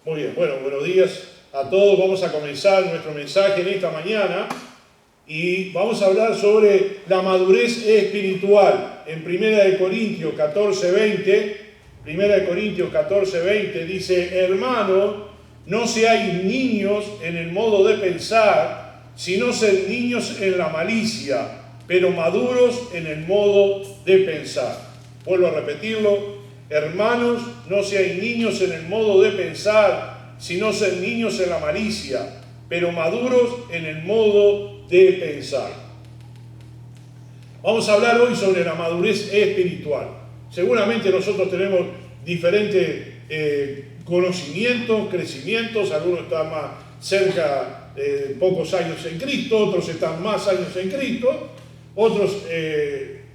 Muy bien, bueno, buenos días a todos. Vamos a comenzar nuestro mensaje en esta mañana y vamos a hablar sobre la madurez espiritual. En 1 Corintios 14:20 dice: hermano, no seáis niños en el modo de pensar, sino sed niños en la malicia, pero maduros en el modo de pensar. Vuelvo a repetirlo: hermanos, no seáis niños en el modo de pensar, sino sed niños en la malicia, pero maduros en el modo de pensar. Vamos a hablar hoy sobre la madurez espiritual. Seguramente nosotros tenemos diferentes conocimientos, crecimientos. Algunos están más cerca de pocos años en Cristo, otros están más años en Cristo, otros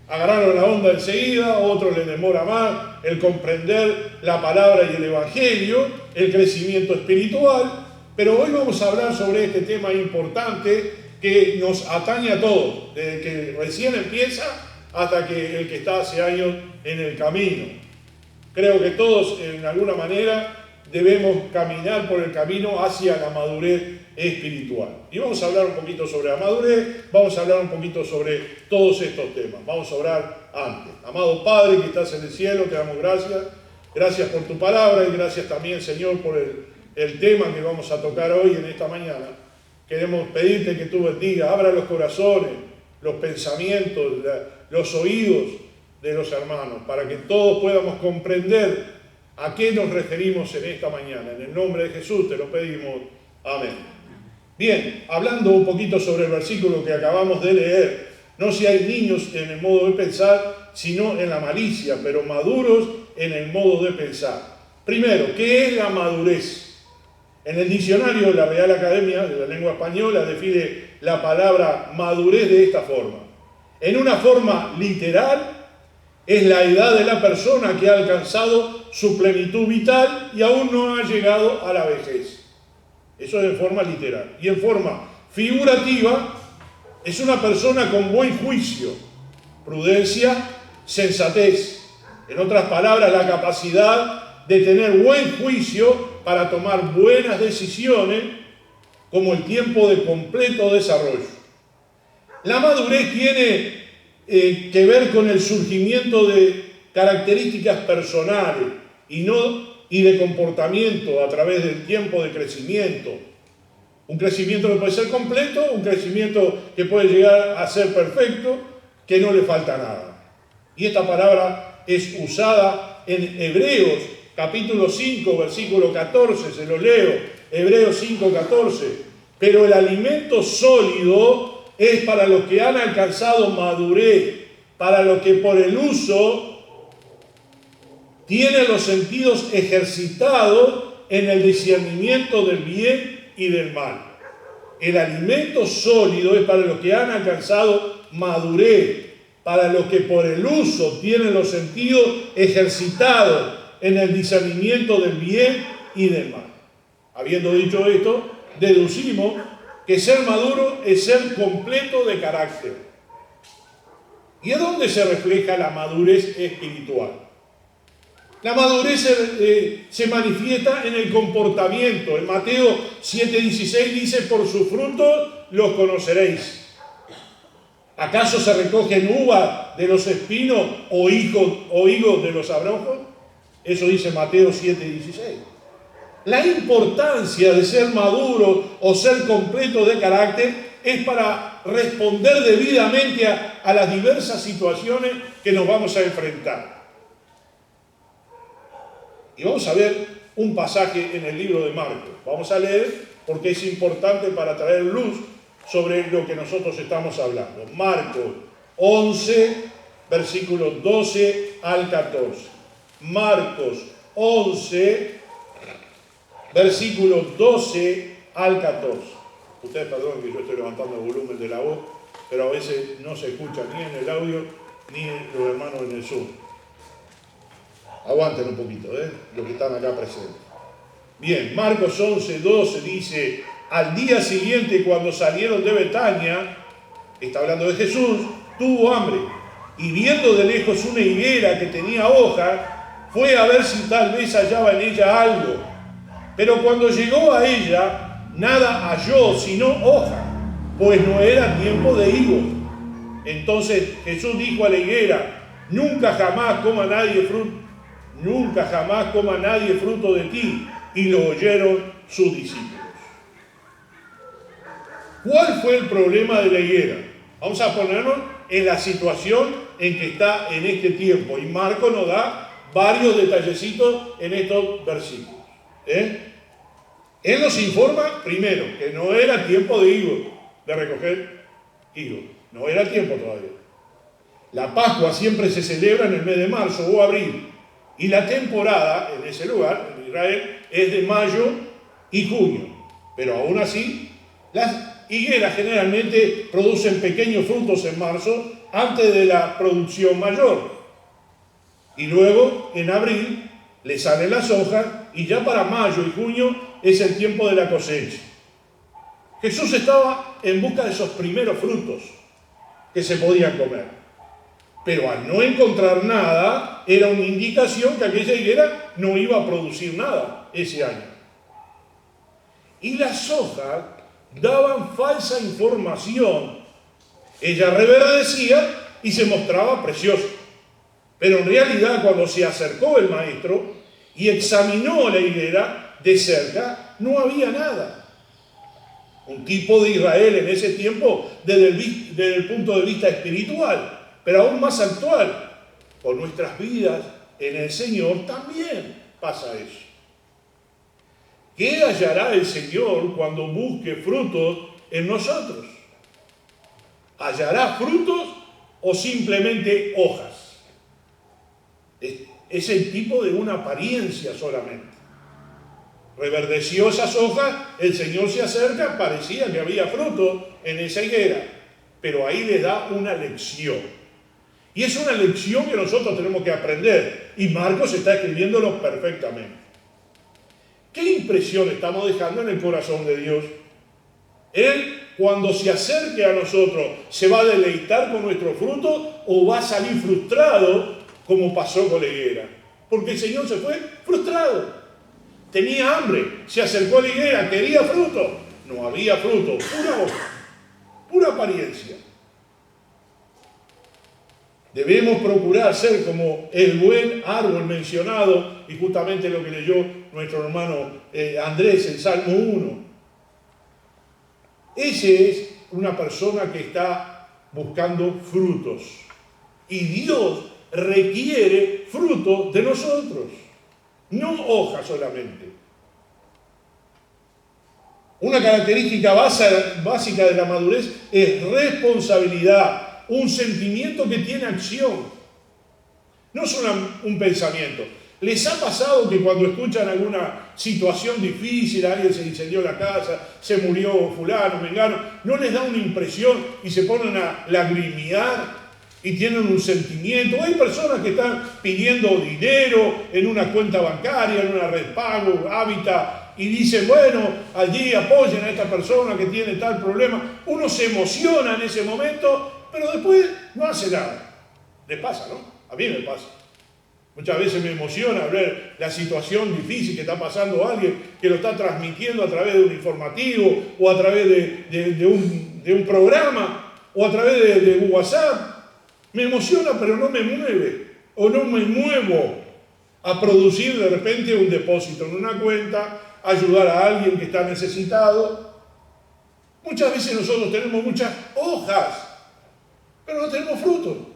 agarraron la onda enseguida, otros les demora más el comprender la palabra y el evangelio, el crecimiento espiritual. Pero hoy vamos a hablar sobre este tema importante que nos atañe a todos, desde que recién empieza hasta que el que está hace años en el camino. Creo que todos en alguna manera debemos caminar por el camino hacia la madurez espiritual. Y vamos a hablar un poquito sobre la madurez, vamos a hablar un poquito sobre todos estos temas. Vamos a orar antes. Amado Padre que estás en el cielo, te damos gracias. Gracias por tu palabra y gracias también, Señor, por el tema que vamos a tocar hoy en esta mañana. Queremos pedirte que tú bendigas, abra los corazones, los pensamientos, los oídos de los hermanos, para que todos podamos comprender a qué nos referimos en esta mañana. En el nombre de Jesús te lo pedimos. Amén. Bien, hablando un poquito sobre el versículo que acabamos de leer: no seáis niños en el modo de pensar, sino en la malicia, pero maduros en el modo de pensar. Primero, ¿qué es la madurez? En el diccionario de la Real Academia de la Lengua Española define la palabra madurez de esta forma. En una forma literal, es la edad de la persona que ha alcanzado su plenitud vital y aún no ha llegado a la vejez. Eso es en forma literal. Y en forma figurativa, es una persona con buen juicio, prudencia, sensatez. En otras palabras, la capacidad de tener buen juicio para tomar buenas decisiones, como el tiempo de completo desarrollo. La madurez tiene que ver con el surgimiento de características personales y de comportamiento a través del tiempo de crecimiento. Un crecimiento que puede ser completo, un crecimiento que puede llegar a ser perfecto, que no le falta nada. Y esta palabra es usada en Hebreos capítulo 5, versículo 14, se lo leo, Hebreos 5, 14. Pero el alimento sólido es para los que han alcanzado madurez, para los que por el uso tienen los sentidos ejercitados en el discernimiento del bien y del mal. El alimento sólido es para los que han alcanzado madurez, para los que por el uso tienen los sentidos ejercitados en el discernimiento del bien y del mal. Habiendo dicho esto, deducimos que ser maduro es ser completo de carácter. ¿Y a dónde se refleja la madurez espiritual? La madurez se manifiesta en el comportamiento. En Mateo 7:16 dice: por sus frutos los conoceréis. ¿Acaso se recogen uvas de los espinos o higos de los abrojos? Eso dice Mateo 7:16. La importancia de ser maduro o ser completo de carácter es para responder debidamente a las diversas situaciones que nos vamos a enfrentar. Y vamos a ver un pasaje en el libro de Marcos. Vamos a leer porque es importante para traer luz sobre lo que nosotros estamos hablando. Marcos 11, versículos 12 al 14. Marcos 11, versículos 12 al 14. Ustedes perdonen que yo estoy levantando el volumen de la voz, pero a veces no se escucha ni en el audio ni los hermanos en el Zoom. Aguanten un poquito, los que están acá presentes. Bien, Marcos 11, 12 dice: al día siguiente, cuando salieron de Betania, está hablando de Jesús, tuvo hambre, y viendo de lejos una higuera que tenía hojas, fue a ver si tal vez hallaba en ella algo. Pero cuando llegó a ella, nada halló sino hoja, pues no era tiempo de higos. Entonces Jesús dijo a la higuera: nunca jamás coma nadie fruto de ti. Y lo oyeron sus discípulos. ¿Cuál fue el problema de la higuera? Vamos a ponernos en la situación en que está en este tiempo. Y Marcos nos da varios detallecitos en estos versículos. Él nos informa, primero, que no era tiempo de higos, de recoger higos. No era tiempo todavía. La Pascua siempre se celebra en el mes de marzo o abril. Y la temporada en ese lugar, en Israel, es de mayo y junio. Pero aún así, las higueras generalmente producen pequeños frutos en marzo antes de la producción mayor. Y luego, en abril, le salen las hojas y ya para mayo y junio es el tiempo de la cosecha. Jesús estaba en busca de esos primeros frutos que se podían comer. Pero al no encontrar nada, era una indicación que aquella higuera no iba a producir nada ese año. Y las hojas daban falsa información. Ella reverdecía y se mostraba preciosa. Pero en realidad, cuando se acercó el maestro y examinó la higuera de cerca, no había nada. Un tipo de Israel en ese tiempo desde el punto de vista espiritual, pero aún más actual. Con nuestras vidas en el Señor también pasa eso. ¿Qué hallará el Señor cuando busque frutos en nosotros? ¿Hallará frutos o simplemente hojas? Es el tipo de una apariencia solamente. Reverdeció esas hojas, el Señor se acerca, parecía que había fruto en esa higuera, pero ahí le da una lección. Y es una lección que nosotros tenemos que aprender, y Marcos está escribiéndolo perfectamente. ¿Qué impresión estamos dejando en el corazón de Dios? Él, cuando se acerque a nosotros, ¿se va a deleitar con nuestro fruto o va a salir frustrado como pasó con la higuera? Porque el Señor se fue frustrado. Tenía hambre, se acercó a la higuera, quería fruto. No había fruto, pura hoja, pura apariencia. Debemos procurar ser como el buen árbol mencionado, y justamente lo que leyó nuestro hermano Andrés en Salmo 1. Ese es una persona que está buscando frutos. Y Dios requiere frutos de nosotros, no hojas solamente. Una característica básica de la madurez es responsabilidad. Un sentimiento que tiene acción. No es un pensamiento. ¿Les ha pasado que cuando escuchan alguna situación difícil, alguien se incendió la casa, se murió fulano, mengano, no les da una impresión y se ponen a lagrimear y tienen un sentimiento? Hay personas que están pidiendo dinero en una cuenta bancaria, en una red pago, Hábitat, y dicen, bueno, allí apoyen a esta persona que tiene tal problema. Uno se emociona en ese momento, pero después no hace nada. Les pasa, ¿no? A mí me pasa. Muchas veces me emociona ver la situación difícil que está pasando alguien que lo está transmitiendo a través de un informativo o a través de un programa o a través de WhatsApp. Me emociona, pero no me mueve o no me muevo a producir de repente un depósito en una cuenta, ayudar a alguien que está necesitado. Muchas veces nosotros tenemos muchas hojas, pero no tenemos fruto.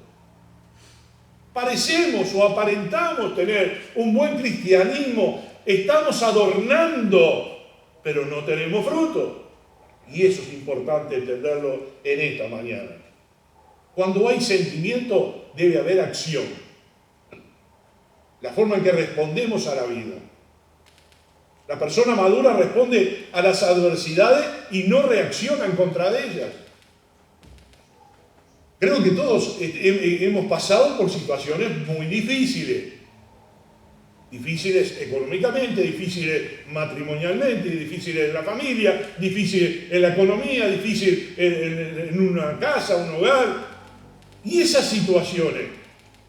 Parecemos o aparentamos tener un buen cristianismo, estamos adornando, pero no tenemos fruto. Y eso es importante entenderlo en esta mañana. Cuando hay sentimiento, debe haber acción. La forma en que respondemos a la vida. La persona madura responde a las adversidades y no reacciona en contra de ellas. Creo que todos hemos pasado por situaciones muy difíciles. Difíciles económicamente, difíciles matrimonialmente, difíciles en la familia, difíciles en la economía, difíciles en una casa, un hogar. Y esas situaciones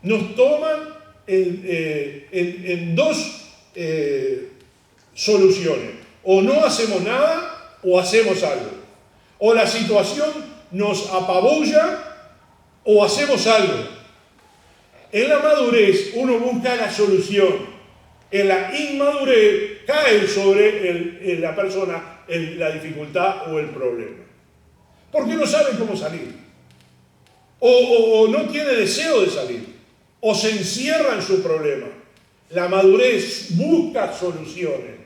nos toman en dos soluciones. O no hacemos nada o hacemos algo. O la situación nos apabulla o hacemos algo. En la madurez uno busca la solución. En la inmadurez cae sobre la persona la dificultad o el problema. Porque no sabe cómo salir. O no tiene deseo de salir. O se encierra en su problema. La madurez busca soluciones.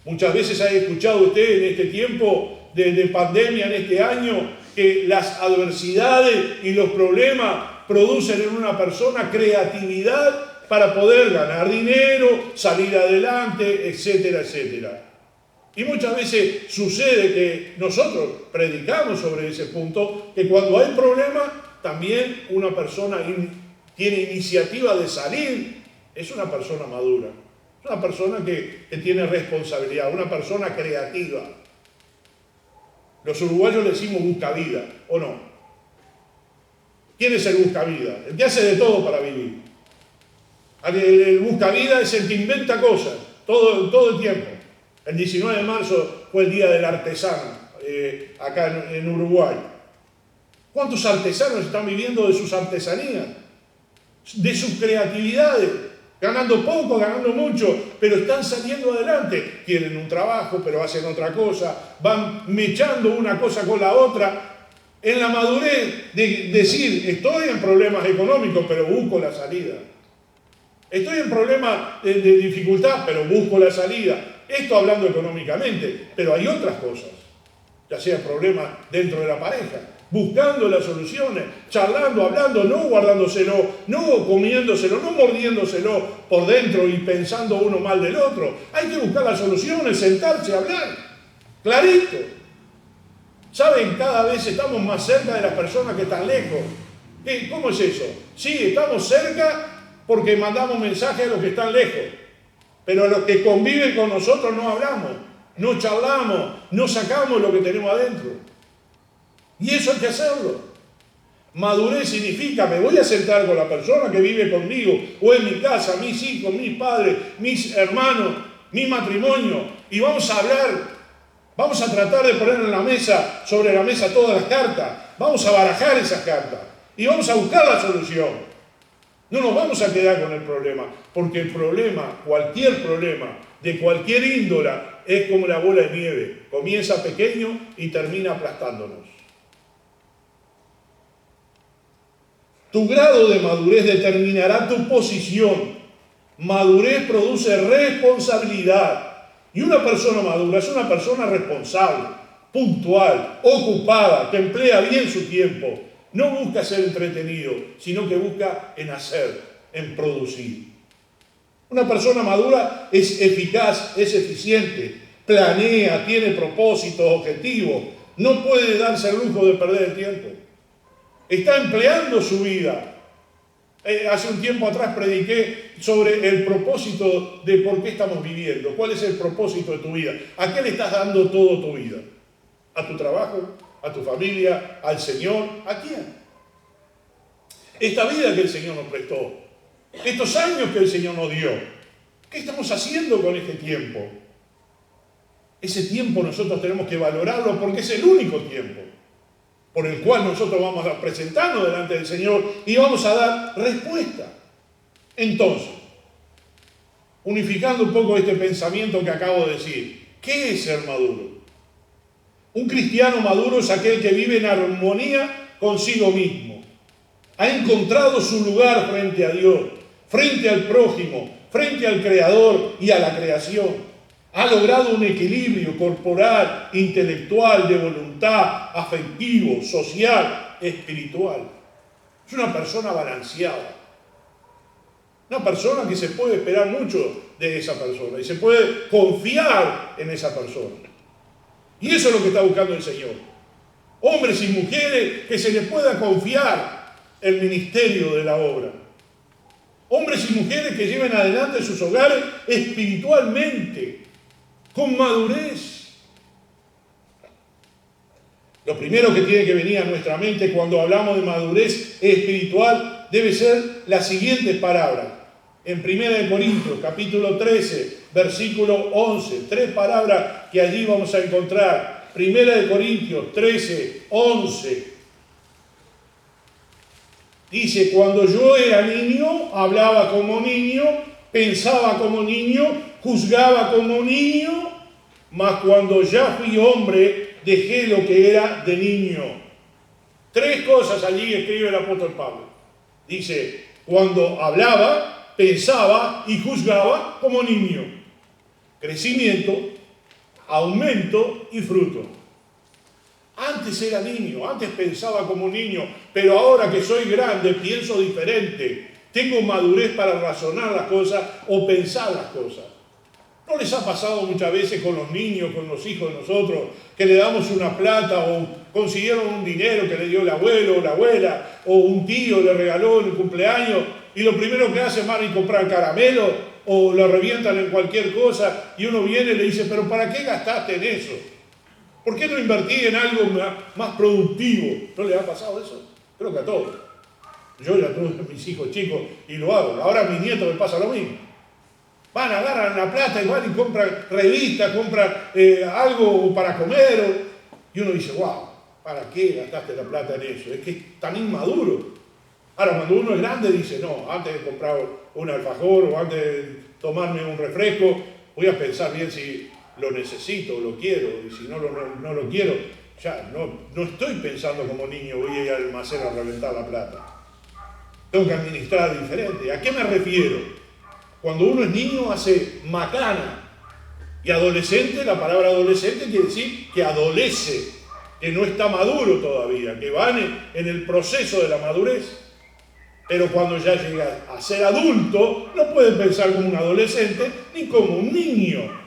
Muchas veces ha escuchado usted en este tiempo de pandemia, en este año, que las adversidades y los problemas producen en una persona creatividad para poder ganar dinero, salir adelante, etcétera, etcétera. Y muchas veces sucede que nosotros predicamos sobre ese punto, que cuando hay problemas, también una persona tiene iniciativa de salir, es una persona madura, es una persona que tiene responsabilidad, una persona creativa. Los uruguayos le decimos buscavida, ¿o no? ¿Quién es el buscavida? El que hace de todo para vivir. El buscavida es el que inventa cosas todo el tiempo. El 19 de marzo fue el Día del Artesano acá en Uruguay. ¿Cuántos artesanos están viviendo de sus artesanías? De sus creatividades, ganando poco, ganando mucho, pero están saliendo adelante. Tienen un trabajo, pero hacen otra cosa, van mechando una cosa con la otra. En la madurez de decir, estoy en problemas económicos, pero busco la salida. Estoy en problemas de dificultad, pero busco la salida. Esto hablando económicamente, pero hay otras cosas, ya sea problemas dentro de la pareja, buscando las soluciones, charlando, hablando, no guardándoselo, no comiéndoselo, no mordiéndoselo por dentro y pensando uno mal del otro. Hay que buscar las soluciones, sentarse, hablar, clarito. ¿Saben? Cada vez estamos más cerca de las personas que están lejos. ¿Cómo es eso? Sí, estamos cerca porque mandamos mensajes a los que están lejos. Pero a los que conviven con nosotros no hablamos, no charlamos, no sacamos lo que tenemos adentro. Y eso hay que hacerlo. Madurez significa, me voy a sentar con la persona que vive conmigo, o en mi casa, mis hijos, mis padres, mis hermanos, mi matrimonio, y vamos a hablar. Vamos a tratar de poner en la mesa, sobre la mesa todas las cartas. Vamos a barajar esas cartas. Y vamos a buscar la solución. No nos vamos a quedar con el problema. Porque el problema, cualquier problema, de cualquier índole, es como la bola de nieve. Comienza pequeño y termina aplastándonos. Tu grado de madurez determinará tu posición. Madurez produce responsabilidad. Y una persona madura es una persona responsable, puntual, ocupada, que emplea bien su tiempo. No busca ser entretenido, sino que busca en hacer, en producir. Una persona madura es eficaz, es eficiente, planea, tiene propósitos, objetivos. No puede darse el lujo de perder el tiempo. Está empleando su vida. Hace un tiempo atrás prediqué sobre el propósito de por qué estamos viviendo. ¿Cuál es el propósito de tu vida? ¿A qué le estás dando toda tu vida? ¿A tu trabajo? ¿A tu familia? ¿Al Señor? ¿A quién? Esta vida que el Señor nos prestó. Estos años que el Señor nos dio. ¿Qué estamos haciendo con este tiempo? Ese tiempo nosotros tenemos que valorarlo porque es el único tiempo por el cual nosotros vamos a presentarnos delante del Señor y vamos a dar respuesta. Entonces, unificando un poco este pensamiento que acabo de decir, ¿qué es ser maduro? Un cristiano maduro es aquel que vive en armonía consigo mismo. Ha encontrado su lugar frente a Dios, frente al prójimo, frente al Creador y a la creación. Ha logrado un equilibrio corporal, intelectual, de voluntad, afectivo, social, espiritual. Es una persona balanceada. Una persona que se puede esperar mucho de esa persona y se puede confiar en esa persona. Y eso es lo que está buscando el Señor. Hombres y mujeres que se les pueda confiar el ministerio de la obra. Hombres y mujeres que lleven adelante sus hogares espiritualmente, con madurez. Lo primero que tiene que venir a nuestra mente cuando hablamos de madurez espiritual debe ser las siguientes palabras. En 1 Corintios, capítulo 13, versículo 11. 3 palabras que allí vamos a encontrar. Primera de Corintios 13, 11. Dice, cuando yo era niño, hablaba como niño, pensaba como niño, juzgaba como niño, mas cuando ya fui hombre, dejé lo que era de niño. 3 cosas allí escribe el apóstol Pablo. Dice, cuando hablaba, pensaba y juzgaba como niño. Crecimiento, aumento y fruto. Antes era niño, antes pensaba como niño, pero ahora que soy grande pienso diferente. Tengo madurez para razonar las cosas o pensar las cosas. ¿No les ha pasado muchas veces con los niños, con los hijos de nosotros, que le damos una plata o consiguieron un dinero que le dio el abuelo o la abuela o un tío le regaló en el cumpleaños y lo primero que hacen van a comprar caramelo o lo revientan en cualquier cosa y uno viene y le dice, pero ¿para qué gastaste en eso? ¿Por qué no invertí en algo más productivo? ¿No les ha pasado eso? Creo que a todos. Yo ya tuve mis hijos chicos y lo hago. Ahora a mis nietos me pasa lo mismo. Van, agarran la plata y van y compran revistas, compran algo para comer. Y uno dice, wow, ¿para qué gastaste la plata en eso? Es que es tan inmaduro. Ahora, cuando uno es grande dice, no, antes de comprar un alfajor o antes de tomarme un refresco, voy a pensar bien si lo necesito o lo quiero. Y si no lo quiero, ya no estoy pensando como niño, voy a ir al almacén a reventar la plata. Tengo que administrar diferente. ¿A qué me refiero? Cuando uno es niño hace macana. Y adolescente, la palabra adolescente quiere decir que adolece, que no está maduro todavía, que va en el proceso de la madurez. Pero cuando ya llega a ser adulto, no puede pensar como un adolescente ni como un niño.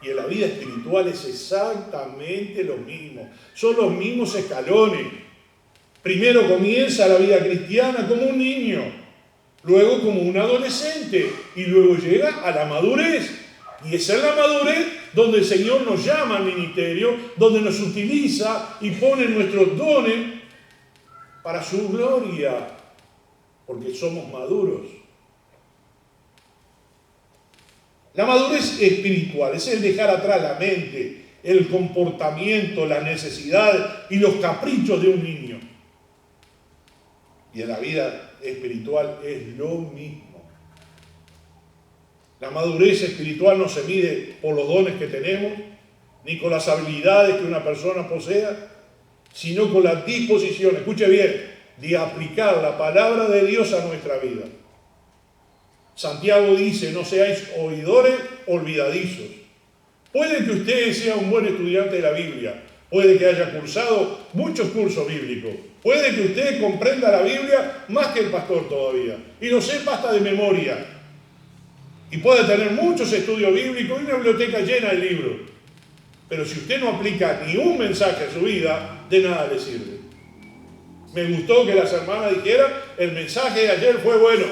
Y en la vida espiritual es exactamente lo mismo. Son los mismos escalones. Primero comienza la vida cristiana como un niño, luego como un adolescente y luego llega a la madurez. Y es en la madurez donde el Señor nos llama al ministerio, donde nos utiliza y pone nuestros dones para su gloria, porque somos maduros. La madurez espiritual es el dejar atrás la mente, el comportamiento, la necesidad y los caprichos de un niño. Y en la vida espiritual es lo mismo. La madurez espiritual no se mide por los dones que tenemos, ni con las habilidades que una persona posea, sino con la disposición, escuche bien, de aplicar la palabra de Dios a nuestra vida. Santiago dice, no seáis oidores olvidadizos. Puede que usted sea un buen estudiante de la Biblia, puede que haya cursado muchos cursos bíblicos, puede que usted comprenda la Biblia más que el pastor todavía, y lo sepa hasta de memoria, y puede tener muchos estudios bíblicos y una biblioteca llena de libros, pero si usted no aplica ni un mensaje a su vida, de nada le sirve. Me gustó que las hermanas dijeran, el mensaje de ayer fue bueno.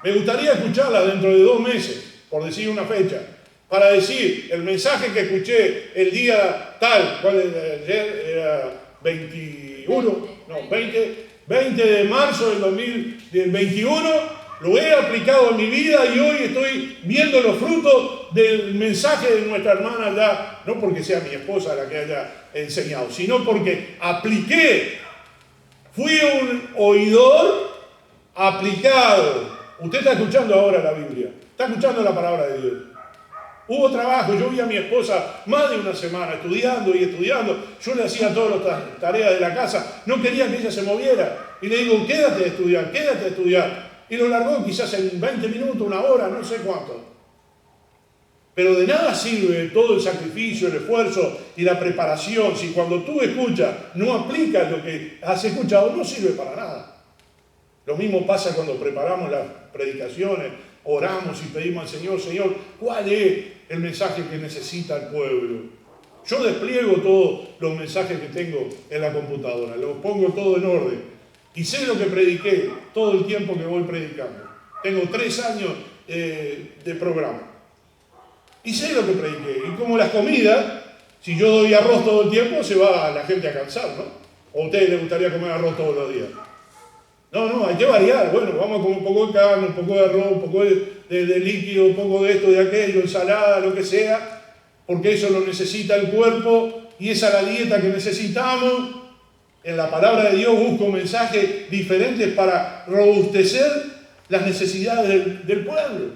Me gustaría escucharla dentro de 2 meses, por decir una fecha, para decir, el mensaje que escuché el día tal, ¿cuál era ayer? Era 20 de marzo del 2021, lo he aplicado en mi vida y hoy estoy viendo los frutos del mensaje de nuestra hermana allá, no porque sea mi esposa la que haya enseñado, sino porque apliqué, fui un oidor aplicado. Usted está escuchando ahora la Biblia, está escuchando la palabra de Dios. Hubo trabajo, yo vi a mi esposa más de una semana estudiando y estudiando. Yo le hacía todas las tareas de la casa, no quería que ella se moviera. Y le digo, quédate a estudiar, quédate a estudiar. Y lo largó quizás en 20 minutos, 1 hora, no sé cuánto. Pero de nada sirve todo el sacrificio, el esfuerzo y la preparación si cuando tú escuchas no aplicas lo que has escuchado, no sirve para nada. Lo mismo pasa cuando preparamos las predicaciones, oramos y pedimos al Señor, Señor, ¿cuál es el mensaje que necesita el pueblo? Yo despliego todos los mensajes que tengo en la computadora, los pongo todo en orden y sé lo que prediqué todo el tiempo que voy predicando. Tengo 3 años de programa y sé lo que prediqué. Y como las comidas, si yo doy arroz todo el tiempo, se va la gente a cansar, ¿no? ¿O a ustedes les gustaría comer arroz todos los días? No, hay que variar. Bueno, vamos a comer un poco de carne, un poco de arroz, un poco de líquido, un poco de esto, de aquello, ensalada, lo que sea, porque eso lo necesita el cuerpo y esa es la dieta que necesitamos. En la palabra de Dios busco mensajes diferentes para robustecer las necesidades del pueblo.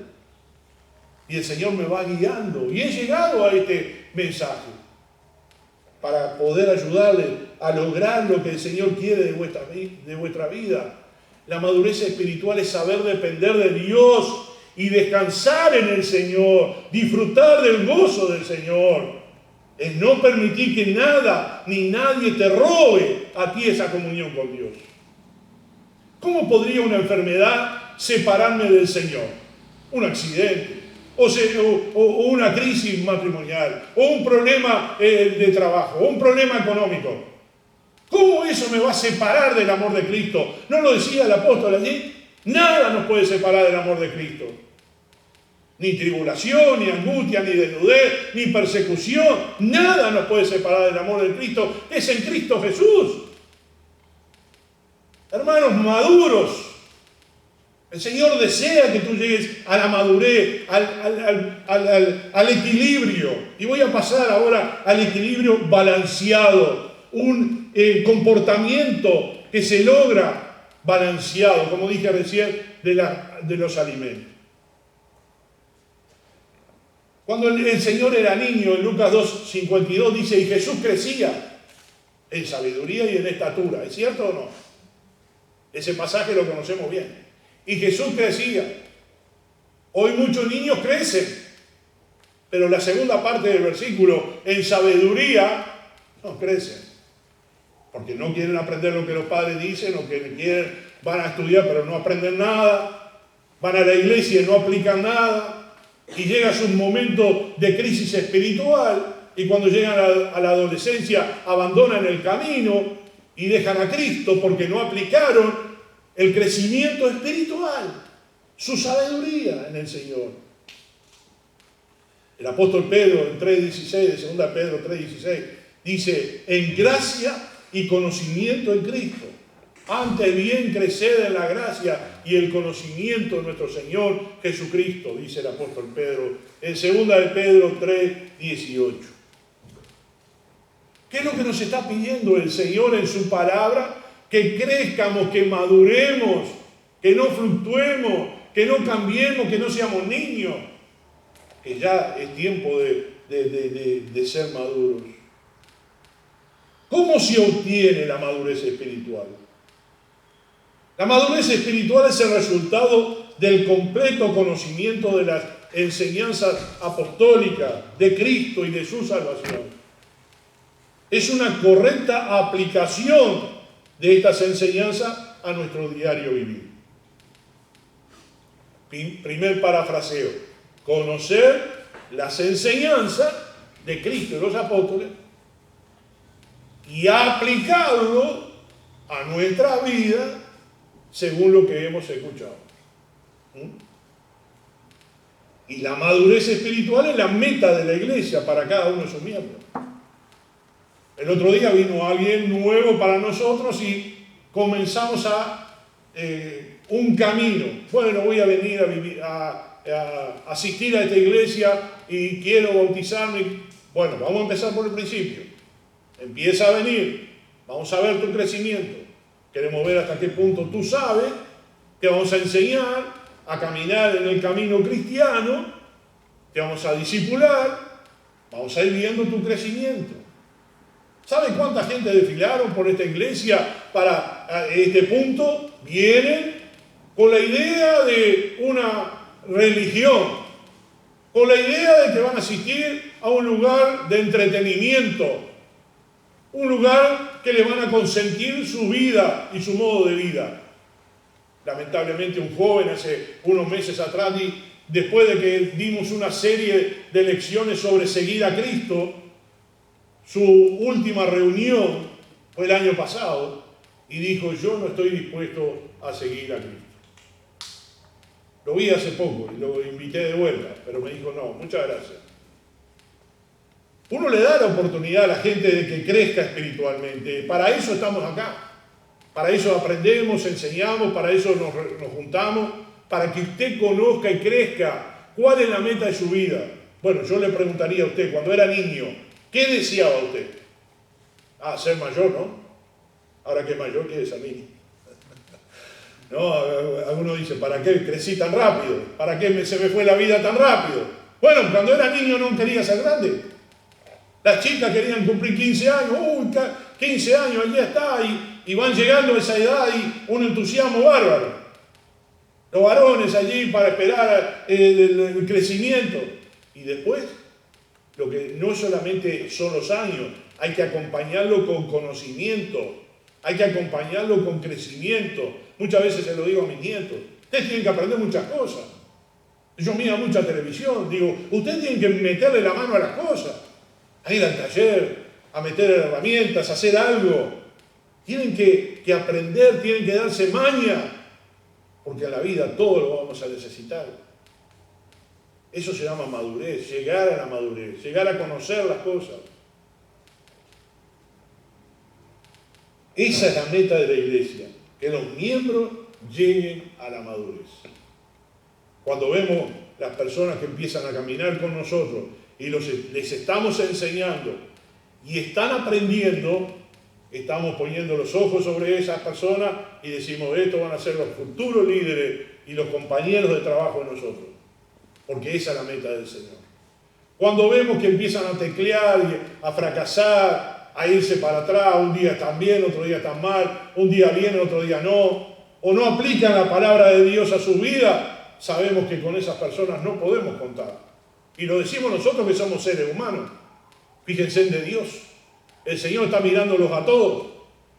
Y el Señor me va guiando. Y he llegado a este mensaje para poder ayudarle a lograr lo que el Señor quiere de vuestra vida. La madurez espiritual es saber depender de Dios y descansar en el Señor, disfrutar del gozo del Señor. Es no permitir que nada ni nadie te robe a ti esa comunión con Dios. ¿Cómo podría una enfermedad separarme del Señor? Un accidente, o una crisis matrimonial, o un problema de trabajo, o un problema económico. ¿Cómo eso me va a separar del amor de Cristo? ¿No lo decía el apóstol allí? Nada nos puede separar del amor de Cristo. Ni tribulación, ni angustia, ni desnudez, ni persecución. Nada nos puede separar del amor de Cristo. Es en Cristo Jesús. Hermanos maduros, el Señor desea que tú llegues a la madurez, al equilibrio. Y voy a pasar ahora al equilibrio balanceado. Un comportamiento que se logra balanceado, como dije recién, de los alimentos. Cuando el Señor era niño, en Lucas 2:52 dice, y Jesús crecía en sabiduría y en estatura. ¿Es cierto o no? Ese pasaje lo conocemos bien. Y Jesús crecía. Hoy muchos niños crecen, pero la segunda parte del versículo, en sabiduría, no crecen. Porque no quieren aprender lo que los padres dicen, o que van a estudiar pero no aprenden nada, van a la iglesia y no aplican nada. Y llega su momento de crisis espiritual y cuando llegan a la adolescencia abandonan el camino y dejan a Cristo porque no aplicaron el crecimiento espiritual, su sabiduría en el Señor. El apóstol Pedro en 3:16, de 2 Pedro 3:16, dice, en gracia y conocimiento en Cristo. Antes bien crecer en la gracia y el conocimiento de nuestro Señor Jesucristo, dice el apóstol Pedro, en 2 de Pedro 3:18. ¿Qué es lo que nos está pidiendo el Señor en su palabra? Que crezcamos, que maduremos, que no fluctuemos, que no cambiemos, que no seamos niños. Que ya es tiempo de ser maduros. ¿Cómo se obtiene la madurez espiritual? La madurez espiritual es el resultado del completo conocimiento de las enseñanzas apostólicas de Cristo y de su salvación. Es una correcta aplicación de estas enseñanzas a nuestro diario vivir. Primer parafraseo: conocer las enseñanzas de Cristo y los apóstoles y aplicarlo a nuestra vida según lo que hemos escuchado. Y la madurez espiritual es la meta de la iglesia para cada uno de sus miembros. El otro día vino alguien nuevo para nosotros y comenzamos un camino. Bueno, voy a venir a asistir a esta iglesia y quiero bautizarme. Bueno, vamos a empezar por el principio. Empieza a venir. Vamos a ver tu crecimiento. Queremos ver hasta qué punto tú sabes. Te vamos a enseñar a caminar en el camino cristiano. Te vamos a discipular. Vamos a ir viendo tu crecimiento. ¿Saben cuánta gente desfilaron por esta iglesia para este punto? Vienen con la idea de una religión, con la idea de que van a asistir a un lugar de entretenimiento, un lugar que le van a consentir su vida y su modo de vida. Lamentablemente un joven hace unos meses atrás, después de que dimos una serie de lecciones sobre seguir a Cristo, su última reunión fue el año pasado y dijo: yo no estoy dispuesto a seguir a Cristo. Lo vi hace poco y lo invité de vuelta, pero me dijo: no, muchas gracias. Uno le da la oportunidad a la gente de que crezca espiritualmente. Para eso estamos acá. Para eso aprendemos, enseñamos, para eso nos juntamos, para que usted conozca y crezca cuál es la meta de su vida. Bueno, yo le preguntaría a usted, cuando era niño, ¿qué deseaba usted? Ah, ser mayor, ¿no? Ahora que es mayor, quiere ser niño. No, algunos dicen, ¿para qué crecí tan rápido? ¿Para qué se me fue la vida tan rápido? Bueno, cuando era niño no quería ser grande. Las chicas querían cumplir 15 años, 15 años, allí está, y van llegando a esa edad y un entusiasmo bárbaro. Los varones allí para esperar el crecimiento. Y después, lo que no solamente son los años, hay que acompañarlo con conocimiento, hay que acompañarlo con crecimiento. Muchas veces se lo digo a mis nietos, ustedes tienen que aprender muchas cosas. Ellos miran mucha televisión, digo, ustedes tienen que meterle la mano a las cosas, a ir al taller, a meter herramientas, a hacer algo. Tienen que aprender, tienen que darse maña, porque a la vida todo lo vamos a necesitar. Eso se llama madurez, llegar a la madurez, llegar a conocer las cosas. Esa es la meta de la iglesia, que los miembros lleguen a la madurez. Cuando vemos las personas que empiezan a caminar con nosotros y les estamos enseñando y están aprendiendo, estamos poniendo los ojos sobre esas personas y decimos, estos van a ser los futuros líderes y los compañeros de trabajo de nosotros, porque esa es la meta del Señor. Cuando vemos que empiezan a teclear y a fracasar, a irse para atrás, un día están bien, otro día están mal, un día bien, otro día no, o no aplican la palabra de Dios a su vida, sabemos que con esas personas no podemos contar. Y lo decimos nosotros que somos seres humanos. Fíjense en de Dios. El Señor está mirándolos a todos.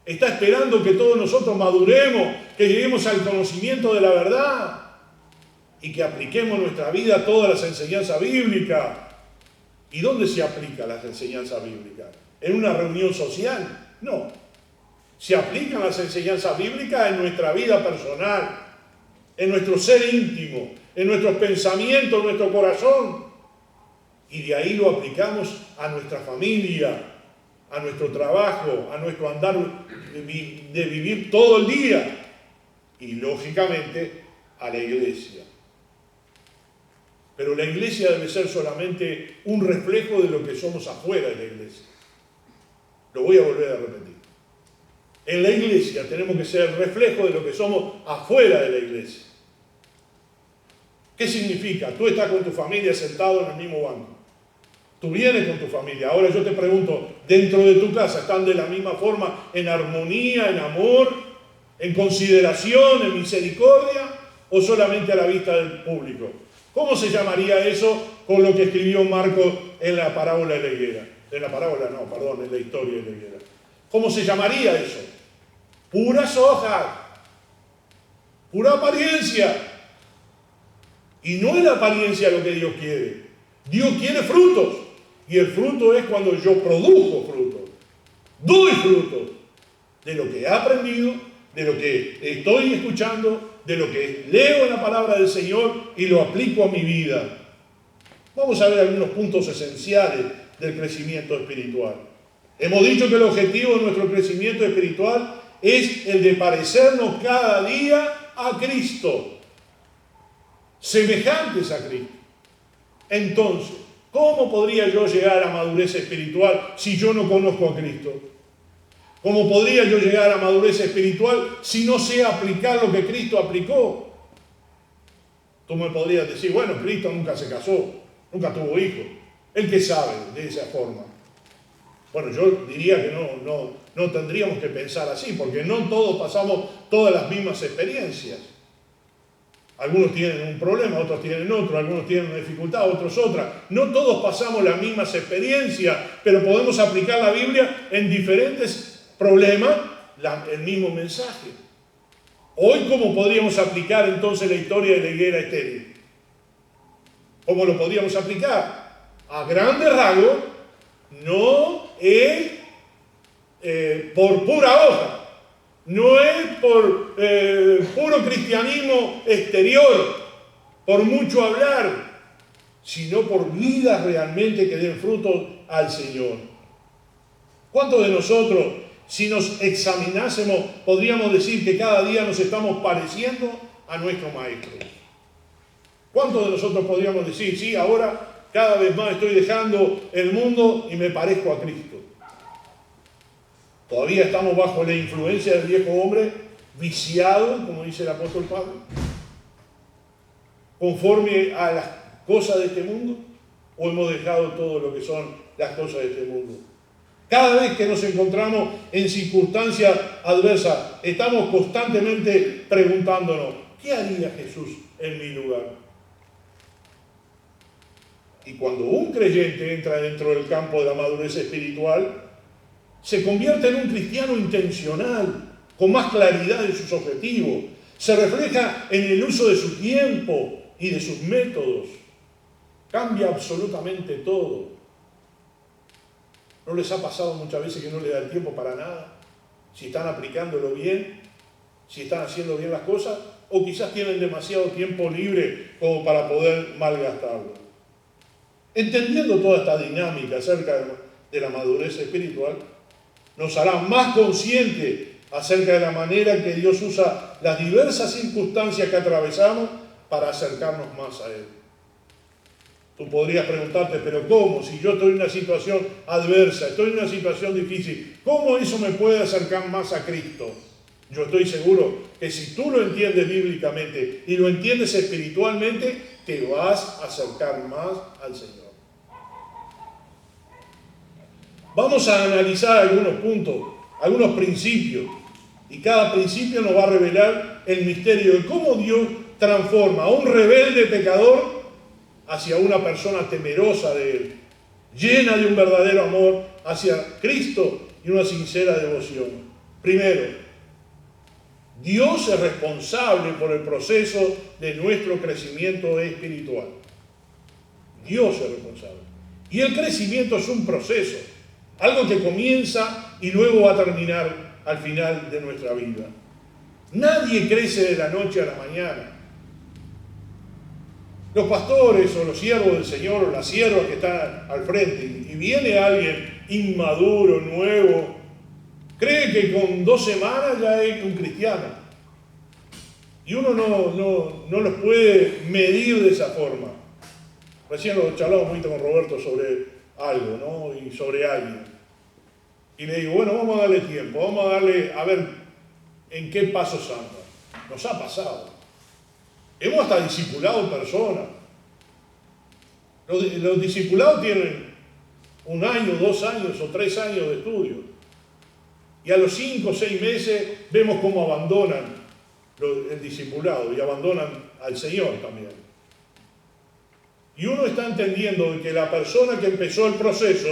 Está esperando que todos nosotros maduremos, que lleguemos al conocimiento de la verdad y que apliquemos en nuestra vida todas las enseñanzas bíblicas. ¿Y dónde se aplica las enseñanzas bíblicas? ¿En una reunión social? No. Se aplican las enseñanzas bíblicas en nuestra vida personal, en nuestro ser íntimo, en nuestros pensamientos, en nuestro corazón. Y de ahí lo aplicamos a nuestra familia, a nuestro trabajo, a nuestro andar de vivir todo el día. Y lógicamente a la iglesia. Pero la iglesia debe ser solamente un reflejo de lo que somos afuera de la iglesia. Lo voy a volver a repetir. En la iglesia tenemos que ser reflejo de lo que somos afuera de la iglesia. ¿Qué significa? Tú estás con tu familia sentado en el mismo banco. Tú vienes con tu familia. Ahora yo te pregunto, dentro de tu casa, ¿están de la misma forma en armonía, en amor, en consideración, en misericordia o solamente a la vista del público? ¿Cómo se llamaría eso con lo que escribió Marcos en la parábola de la higuera? En la parábola no, perdón, en la historia de la higuera. ¿Cómo se llamaría eso? Puras hojas, pura apariencia. Y no es la apariencia lo que Dios quiere. Dios quiere frutos. Y el fruto es cuando yo produzco frutos. Doy frutos de lo que he aprendido, de lo que estoy escuchando, de lo que leo en la palabra del Señor y lo aplico a mi vida. Vamos a ver algunos puntos esenciales del crecimiento espiritual. Hemos dicho que el objetivo de nuestro crecimiento espiritual es el de parecernos cada día a Cristo, semejantes a Cristo. Entonces, ¿cómo podría yo llegar a madurez espiritual si yo no conozco a Cristo? ¿Cómo podría yo llegar a madurez espiritual si no sé aplicar lo que Cristo aplicó? Tú me podrías decir, bueno, Cristo nunca se casó, nunca tuvo hijos. ¿Él qué sabe de esa forma? Bueno, yo diría que no tendríamos que pensar así, porque no todos pasamos todas las mismas experiencias. Algunos tienen un problema, otros tienen otro, algunos tienen una dificultad, otros otra. No todos pasamos las mismas experiencias, pero podemos aplicar la Biblia en diferentes problemas, el mismo mensaje. Hoy, ¿cómo podríamos aplicar entonces la historia de la higuera estéril? ¿Cómo lo podríamos aplicar? A grandes rasgos, no es por pura hoja. No es por puro cristianismo exterior, por mucho hablar, sino por vidas realmente que den fruto al Señor. ¿Cuántos de nosotros si nos examinásemos, podríamos decir que cada día nos estamos pareciendo a nuestro Maestro. ¿Cuántos de nosotros podríamos decir, sí, ahora cada vez más estoy dejando el mundo y me parezco a Cristo? Todavía estamos bajo la influencia del viejo hombre, viciado, como dice el apóstol Pablo, conforme a las cosas de este mundo, o hemos dejado todo lo que son las cosas de este mundo. Cada vez que nos encontramos en circunstancias adversas, estamos constantemente preguntándonos, ¿qué haría Jesús en mi lugar? Y cuando un creyente entra dentro del campo de la madurez espiritual, se convierte en un cristiano intencional, con más claridad en sus objetivos. Se refleja en el uso de su tiempo y de sus métodos. Cambia absolutamente todo. ¿No les ha pasado muchas veces que no les da el tiempo para nada? Si están aplicándolo bien, si están haciendo bien las cosas, o quizás tienen demasiado tiempo libre como para poder malgastarlo. Entendiendo toda esta dinámica acerca de la madurez espiritual, nos hará más conscientes acerca de la manera en que Dios usa las diversas circunstancias que atravesamos para acercarnos más a Él. Tú podrías preguntarte, pero ¿cómo? Si yo estoy en una situación adversa, estoy en una situación difícil, ¿cómo eso me puede acercar más a Cristo? Yo estoy seguro que si tú lo entiendes bíblicamente y lo entiendes espiritualmente, te vas a acercar más al Señor. Vamos a analizar algunos puntos, algunos principios, y cada principio nos va a revelar el misterio de cómo Dios transforma a un rebelde pecador hacia una persona temerosa de Él, llena de un verdadero amor hacia Cristo y una sincera devoción. Primero, Dios es responsable por el proceso de nuestro crecimiento espiritual. Dios es responsable. Y el crecimiento es un proceso, algo que comienza y luego va a terminar al final de nuestra vida. Nadie crece de la noche a la mañana. Los pastores o los siervos del Señor o las siervas que están al frente y viene alguien inmaduro, nuevo, cree que con 2 semanas ya es un cristiano. Y uno no los puede medir de esa forma. Recién lo charlamos un poquito con Roberto sobre algo, ¿no? Y sobre alguien. Y le digo, bueno, vamos a darle tiempo, vamos a darle, a ver en qué pasos anda. Nos ha pasado. Hemos hasta discipulado personas. Los discipulados tienen 1 año, 2 años o 3 años de estudio. Y a los 5 o 6 meses vemos cómo abandonan el discipulado y abandonan al Señor también. Y uno está entendiendo que la persona que empezó el proceso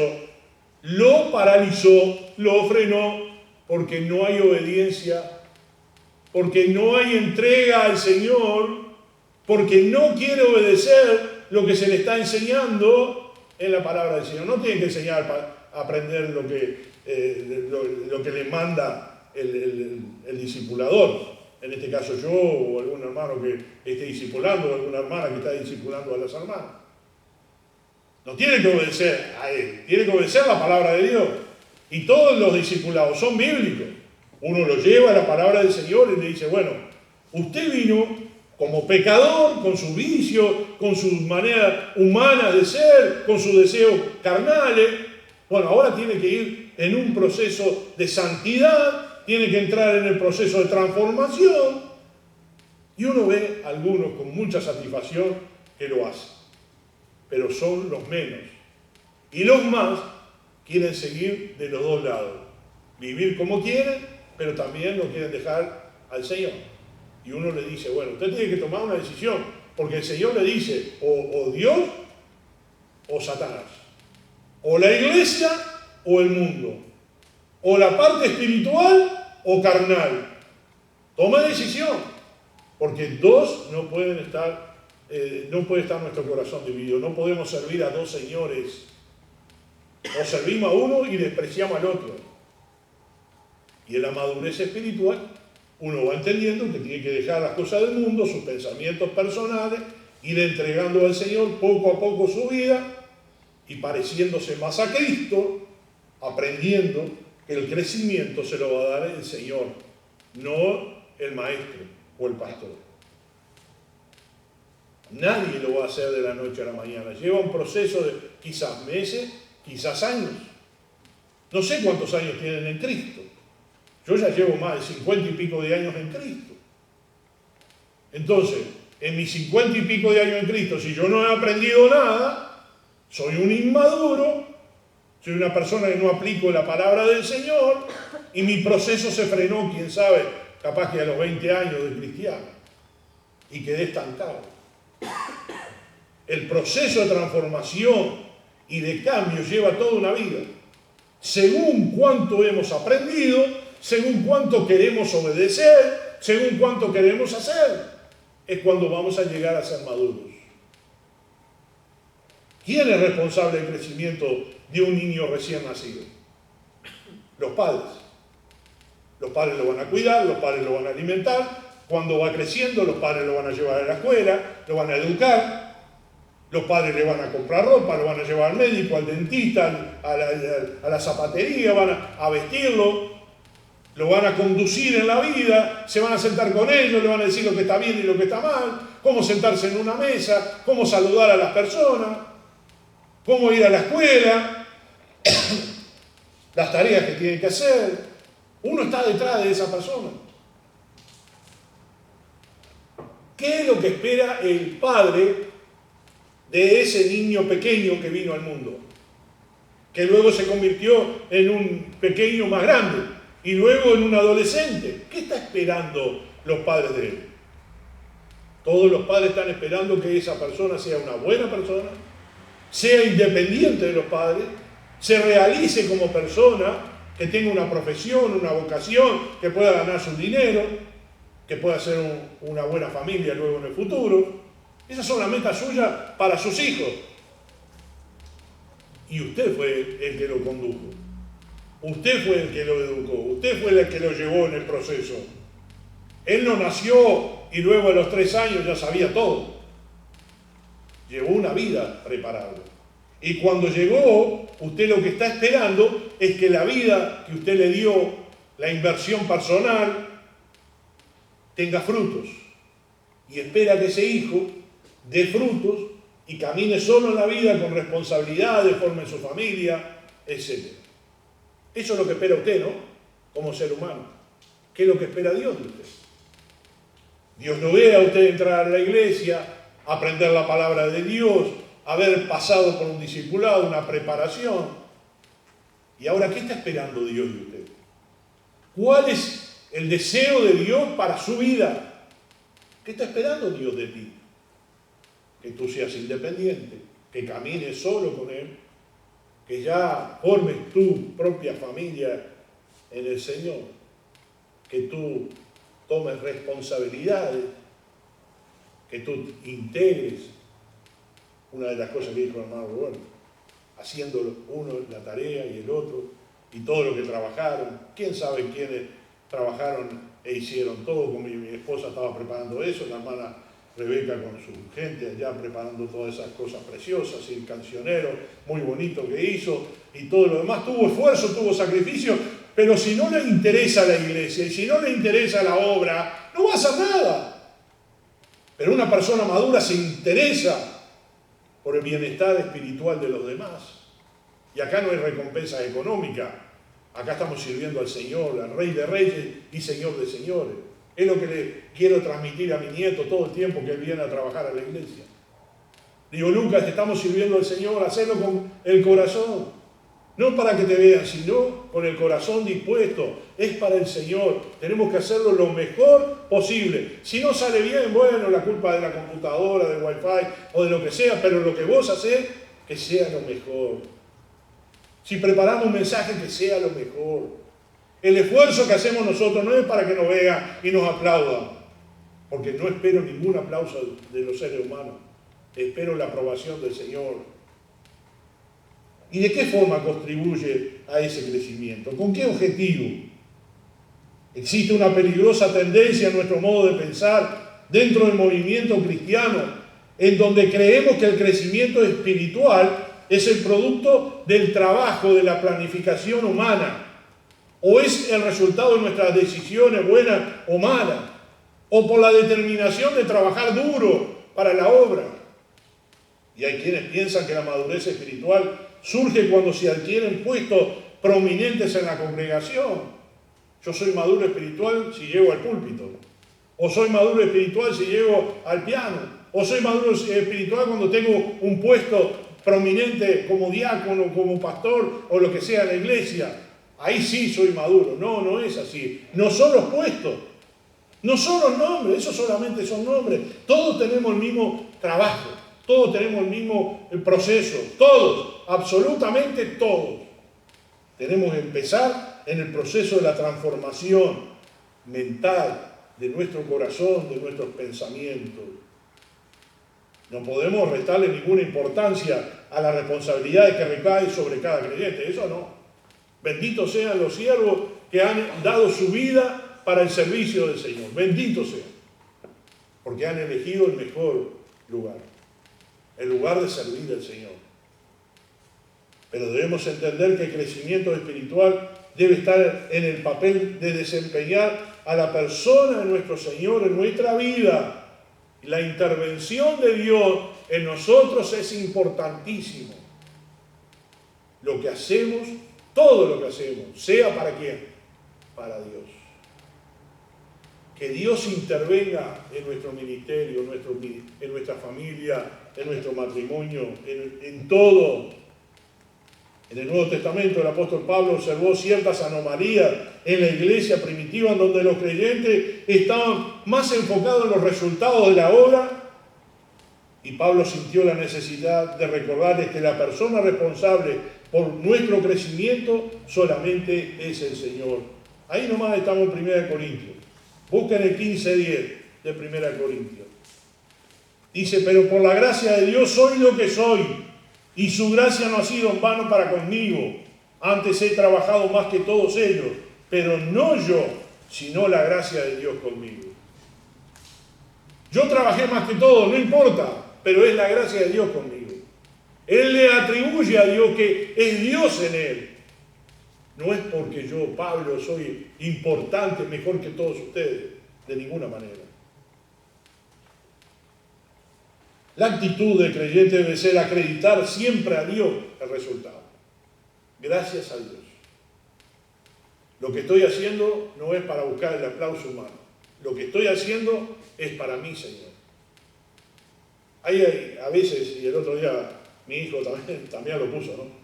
lo paralizó, lo frenó, porque no hay obediencia, porque no hay entrega al Señor, porque no quiere obedecer lo que se le está enseñando en la palabra del Señor. No tiene que enseñar para aprender lo que le manda el discipulador. En este caso yo, o algún hermano que esté discipulando, o alguna hermana que está discipulando a las hermanas. No tiene que obedecer a él, tiene que obedecer la palabra de Dios. Y todos los discipulados son bíblicos. Uno lo lleva a la palabra del Señor y le dice, bueno, usted vino como pecador, con sus vicios, con sus maneras humanas de ser, con sus deseos carnales. Bueno, ahora tiene que ir en un proceso de santidad, tiene que entrar en el proceso de transformación. Y uno ve a algunos con mucha satisfacción que lo hacen. Pero son los menos. Y los más quieren seguir de los dos lados. Vivir como quieren, pero también no quieren dejar al Señor. Y uno le dice, bueno, usted tiene que tomar una decisión, porque el Señor le dice, o Dios o Satanás. O la iglesia o el mundo. O la parte espiritual o carnal. Toma decisión, porque dos no pueden estar. No puede estar nuestro corazón dividido. No podemos servir a 2 señores. O servimos a uno y despreciamos al otro. Y en la madurez espiritual, uno va entendiendo que tiene que dejar las cosas del mundo, sus pensamientos personales, ir entregando al Señor poco a poco su vida y pareciéndose más a Cristo, aprendiendo El crecimiento se lo va a dar el Señor, no el maestro o el pastor. Nadie lo va a hacer de la noche a la mañana. Lleva un proceso de quizás meses, quizás años. No sé cuántos años tienen en Cristo. Yo ya llevo más de 50 y pico de años en Cristo. Entonces, en mis 50 y pico de años en Cristo, si yo no he aprendido nada, soy un inmaduro, soy una persona que no aplico la palabra del Señor y mi proceso se frenó, quién sabe, capaz que a los 20 años de cristiano y quedé estancado. El proceso de transformación y de cambio lleva toda una vida. Según cuánto hemos aprendido, según cuánto queremos obedecer, según cuánto queremos hacer, es cuando vamos a llegar a ser maduros. ¿Quién es responsable del crecimiento de un niño recién nacido? Los padres. Los padres lo van a cuidar, los padres lo van a alimentar. Cuando va creciendo, los padres lo van a llevar a la escuela, lo van a educar. Los padres le van a comprar ropa, lo van a llevar al médico, al dentista, a la zapatería, van a vestirlo, lo van a conducir en la vida, se van a sentar con ellos, le van a decir lo que está bien y lo que está mal, cómo sentarse en una mesa, cómo saludar a las personas, cómo ir a la escuela, las tareas que tienen que hacer. Uno está detrás de esa persona. ¿Qué es lo que espera el padre de ese niño pequeño que vino al mundo? Que luego se convirtió en un pequeño más grande y luego en un adolescente. ¿Qué está esperando los padres de él? Todos los padres están esperando que esa persona sea una buena persona, sea independiente de los padres, se realice como persona, que tenga una profesión, una vocación, que pueda ganar su dinero, que pueda ser una buena familia luego en el futuro. Esas son las metas suyas para sus hijos. Y usted fue el que lo condujo. Usted fue el que lo educó. Usted fue el que lo llevó en el proceso. Él no nació y luego a los 3 años ya sabía todo. Llevó una vida preparada. Y cuando llegó, usted lo que está esperando es que la vida que usted le dio, la inversión personal, tenga frutos. Y espera que ese hijo dé frutos y camine solo en la vida con responsabilidades, forme su familia, etc. Eso es lo que espera usted, ¿no? Como ser humano. ¿Qué es lo que espera Dios de usted? Dios no ve a usted entrar a la iglesia, aprender la palabra de Dios, haber pasado por un discipulado, una preparación. ¿Y ahora qué está esperando Dios de usted? ¿Cuál es el deseo de Dios para su vida? ¿Qué está esperando Dios de ti? Que tú seas independiente, que camines solo con Él, que ya formes tu propia familia en el Señor, que tú tomes responsabilidades, que tú integres. Una de las cosas que dijo el hermano Rubén, haciendo uno la tarea y el otro, y todo lo que trabajaron. ¿Quién sabe quiénes trabajaron e hicieron todo? Como mi esposa estaba preparando eso, la hermana Rebeca con su gente allá preparando todas esas cosas preciosas, y el cancionero muy bonito que hizo, y todo lo demás. Tuvo esfuerzo, tuvo sacrificio, pero si no le interesa la iglesia, y si no le interesa la obra, no va a hacer nada. Pero una persona madura se interesa por el bienestar espiritual de los demás. Y acá no hay recompensa económica. Acá estamos sirviendo al Señor, al Rey de Reyes y Señor de Señores. Es lo que le quiero transmitir a mi nieto todo el tiempo que él viene a trabajar a la iglesia. Digo, Lucas, estamos sirviendo al Señor, hacerlo con el corazón. No para que te vean, sino con el corazón dispuesto. Es para el Señor. Tenemos que hacerlo lo mejor posible. Si no sale bien, bueno, la culpa de la computadora, del Wi-Fi o de lo que sea, pero lo que vos hacés, que sea lo mejor. Si preparamos un mensaje, que sea lo mejor. El esfuerzo que hacemos nosotros no es para que nos vean y nos aplaudan, porque no espero ningún aplauso de los seres humanos. Espero la aprobación del Señor. ¿Y de qué forma contribuye a ese crecimiento? ¿Con qué objetivo? Existe una peligrosa tendencia en nuestro modo de pensar dentro del movimiento cristiano, en donde creemos que el crecimiento espiritual es el producto del trabajo, de la planificación humana. ¿O es el resultado de nuestras decisiones buenas o malas? ¿O por la determinación de trabajar duro para la obra? Y hay quienes piensan que la madurez espiritual surge cuando se adquieren puestos prominentes en la congregación. Yo soy maduro espiritual si llego al púlpito. O soy maduro espiritual si llego al piano. O soy maduro espiritual cuando tengo un puesto prominente como diácono, como pastor o lo que sea en la iglesia. Ahí sí soy maduro. No, no es así. No son los puestos. No son los nombres. Eso solamente son nombres. Todos tenemos el mismo trabajo. Todos tenemos el mismo proceso. Todos. Absolutamente todos. Tenemos que empezar en el proceso de la transformación mental de nuestro corazón, de nuestros pensamientos. No podemos restarle ninguna importancia a las responsabilidades que recaen sobre cada creyente. Eso no. Benditos sean los siervos que han dado su vida para el servicio del Señor. Benditos sean. Porque han elegido el mejor lugar. El lugar de servir al Señor. Pero debemos entender que el crecimiento espiritual debe estar en el papel de desempeñar a la persona de nuestro Señor en nuestra vida. La intervención de Dios en nosotros es importantísimo. Lo que hacemos, todo lo que hacemos, sea para quién, para Dios. Que Dios intervenga en nuestro ministerio, en nuestra familia, en nuestro matrimonio, en todo. En el Nuevo Testamento el apóstol Pablo observó ciertas anomalías en la iglesia primitiva en donde los creyentes estaban más enfocados en los resultados de la obra, y Pablo sintió la necesidad de recordarles que la persona responsable por nuestro crecimiento solamente es el Señor. Ahí nomás estamos en 1 Corintios. Busquen el 15:10 de 1 Corintios. Dice, pero por la gracia de Dios soy lo que soy, y su gracia no ha sido en vano para conmigo. Antes he trabajado más que todos ellos, pero no yo, sino la gracia de Dios conmigo. Yo trabajé más que todos, no importa, pero es la gracia de Dios conmigo. Él le atribuye a Dios que es Dios en él. No es porque yo, Pablo, soy importante, mejor que todos ustedes, de ninguna manera. La actitud del creyente debe ser acreditar siempre a Dios el resultado. Gracias a Dios. Lo que estoy haciendo no es para buscar el aplauso humano. Lo que estoy haciendo es para mí, Señor. Hay a veces, y el otro día mi hijo también lo puso, ¿no?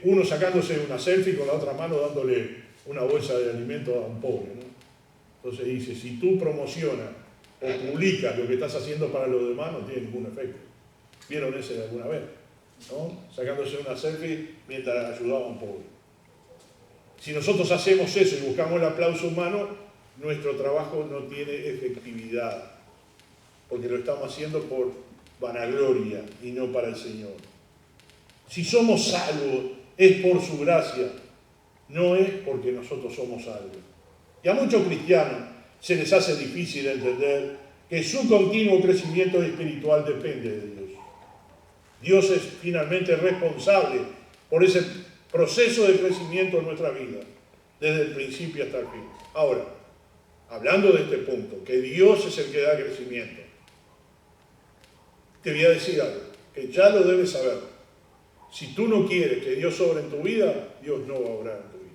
Uno sacándose una selfie con la otra mano dándole una bolsa de alimento a un pobre, ¿no? Entonces dice, si tú promocionas o publicas lo que estás haciendo para los demás, no tiene ningún efecto. ¿Vieron ese alguna vez? ¿No? Sacándose una selfie mientras ayudaba a un pobre. Si nosotros hacemos eso y buscamos el aplauso humano, nuestro trabajo no tiene efectividad, porque lo estamos haciendo por vanagloria y no para el Señor. Si somos salvos, es por su gracia, no es porque nosotros somos salvos. Y a muchos cristianos se les hace difícil entender que su continuo crecimiento espiritual depende de Dios. Dios es finalmente responsable por ese proceso de crecimiento en nuestra vida, desde el principio hasta el fin. Ahora, hablando de este punto, que Dios es el que da crecimiento, te voy a decir algo, que ya lo debes saber. Si tú no quieres que Dios obre en tu vida, Dios no va a obrar en tu vida.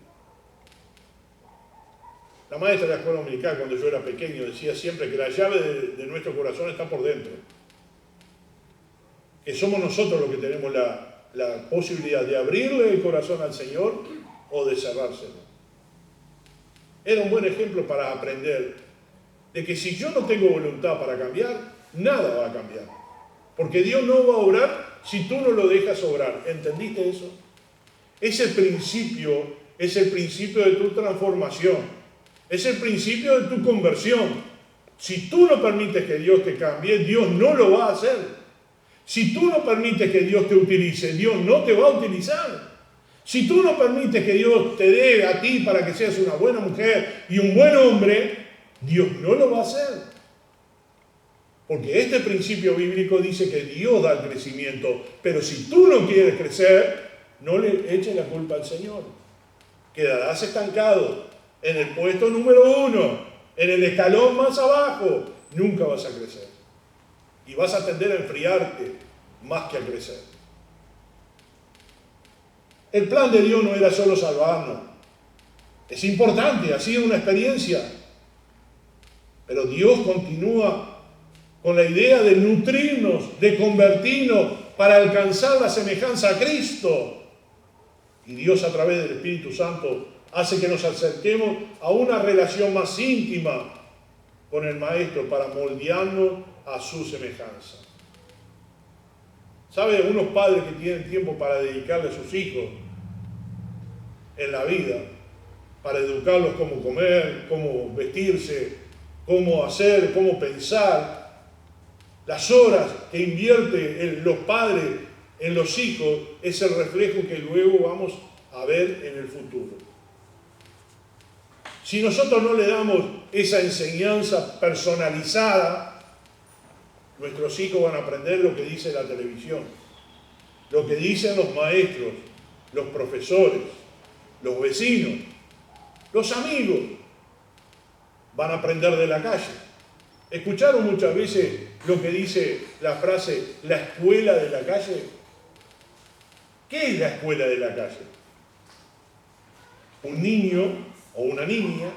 La maestra de la escuela dominical, cuando yo era pequeño, decía siempre que la llave de nuestro corazón está por dentro. Que somos nosotros los que tenemos la posibilidad de abrirle el corazón al Señor o de cerrárselo. Era un buen ejemplo para aprender de que si yo no tengo voluntad para cambiar, nada va a cambiar. Porque Dios no va a obrar si tú no lo dejas obrar. ¿Entendiste eso? Ese principio es el principio de tu transformación. Es el principio de tu conversión. Si tú no permites que Dios te cambie, Dios no lo va a hacer. Si tú no permites que Dios te utilice, Dios no te va a utilizar. Si tú no permites que Dios te dé a ti para que seas una buena mujer y un buen hombre, Dios no lo va a hacer. Porque este principio bíblico dice que Dios da el crecimiento, pero si tú no quieres crecer, no le eches la culpa al Señor. quedarás estancado en el puesto número 1, en el escalón más abajo. Nunca vas a crecer. Y vas a tender a enfriarte más que a crecer. El plan de Dios no era solo salvarnos. Es importante, ha sido una experiencia. Pero Dios continúa con la idea de nutrirnos, de convertirnos para alcanzar la semejanza a Cristo. Y Dios, a través del Espíritu Santo, hace que nos acerquemos a una relación más íntima con el Maestro para moldearnos a su semejanza. ¿Sabe? Unos padres que tienen tiempo para dedicarle a sus hijos en la vida, para educarlos cómo comer, cómo vestirse, cómo hacer, cómo pensar, las horas que invierten los padres en los hijos es el reflejo que luego vamos a ver en el futuro. Si nosotros no le damos esa enseñanza personalizada, nuestros hijos van a aprender lo que dice la televisión, lo que dicen los maestros, los profesores, los vecinos, los amigos. Van a aprender de la calle. ¿Escucharon muchas veces lo que dice la frase, la escuela de la calle? ¿Qué es la escuela de la calle? Un niño o una niña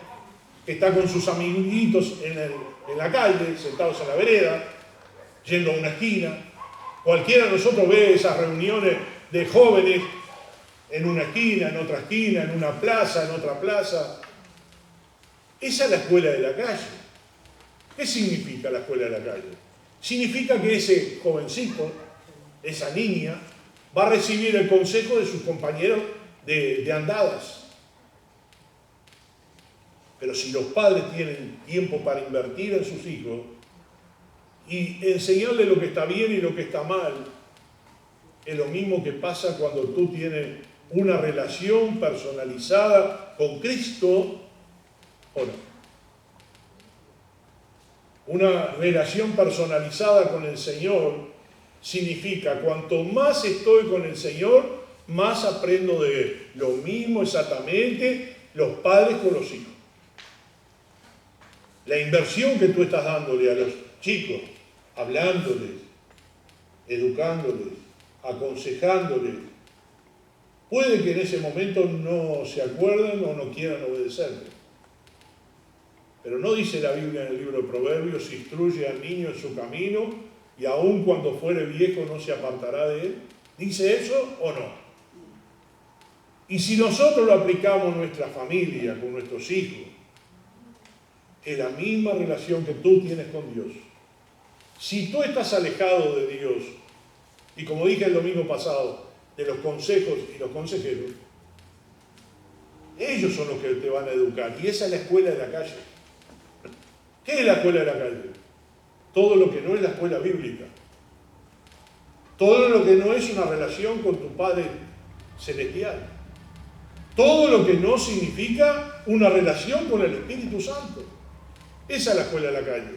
que está con sus amiguitos en la calle, sentados en la vereda, yendo a una esquina. Cualquiera de nosotros ve esas reuniones de jóvenes en una esquina, en otra esquina, en una plaza, en otra plaza. Esa es la escuela de la calle. ¿Qué significa la escuela de la calle? Significa que ese jovencito, esa niña, va a recibir el consejo de sus compañeros de andadas. Pero si los padres tienen tiempo para invertir en sus hijos y enseñarles lo que está bien y lo que está mal, es lo mismo que pasa cuando tú tienes una relación personalizada con Cristo o no. Una relación personalizada con el Señor significa cuanto más estoy con el Señor, más aprendo de Él. Lo mismo exactamente los padres con los hijos. La inversión que tú estás dándole a los chicos, hablándoles, educándoles, aconsejándoles, puede que en ese momento no se acuerden o no quieran obedecerle. Pero no dice la Biblia en el libro de Proverbios, instruye al niño en su camino y aun cuando fuere viejo no se apartará de él. ¿Dice eso o no? Y si nosotros lo aplicamos en nuestra familia, con nuestros hijos, es la misma relación que tú tienes con Dios. Si tú estás alejado de Dios, y como dije el domingo pasado, de los consejos y los consejeros, ellos son los que te van a educar. Y esa es la escuela de la calle. ¿Qué es la escuela de la calle? Todo lo que no es la escuela bíblica. Todo lo que no es una relación con tu Padre Celestial. Todo lo que no significa una relación con el Espíritu Santo. Esa es la escuela de la calle.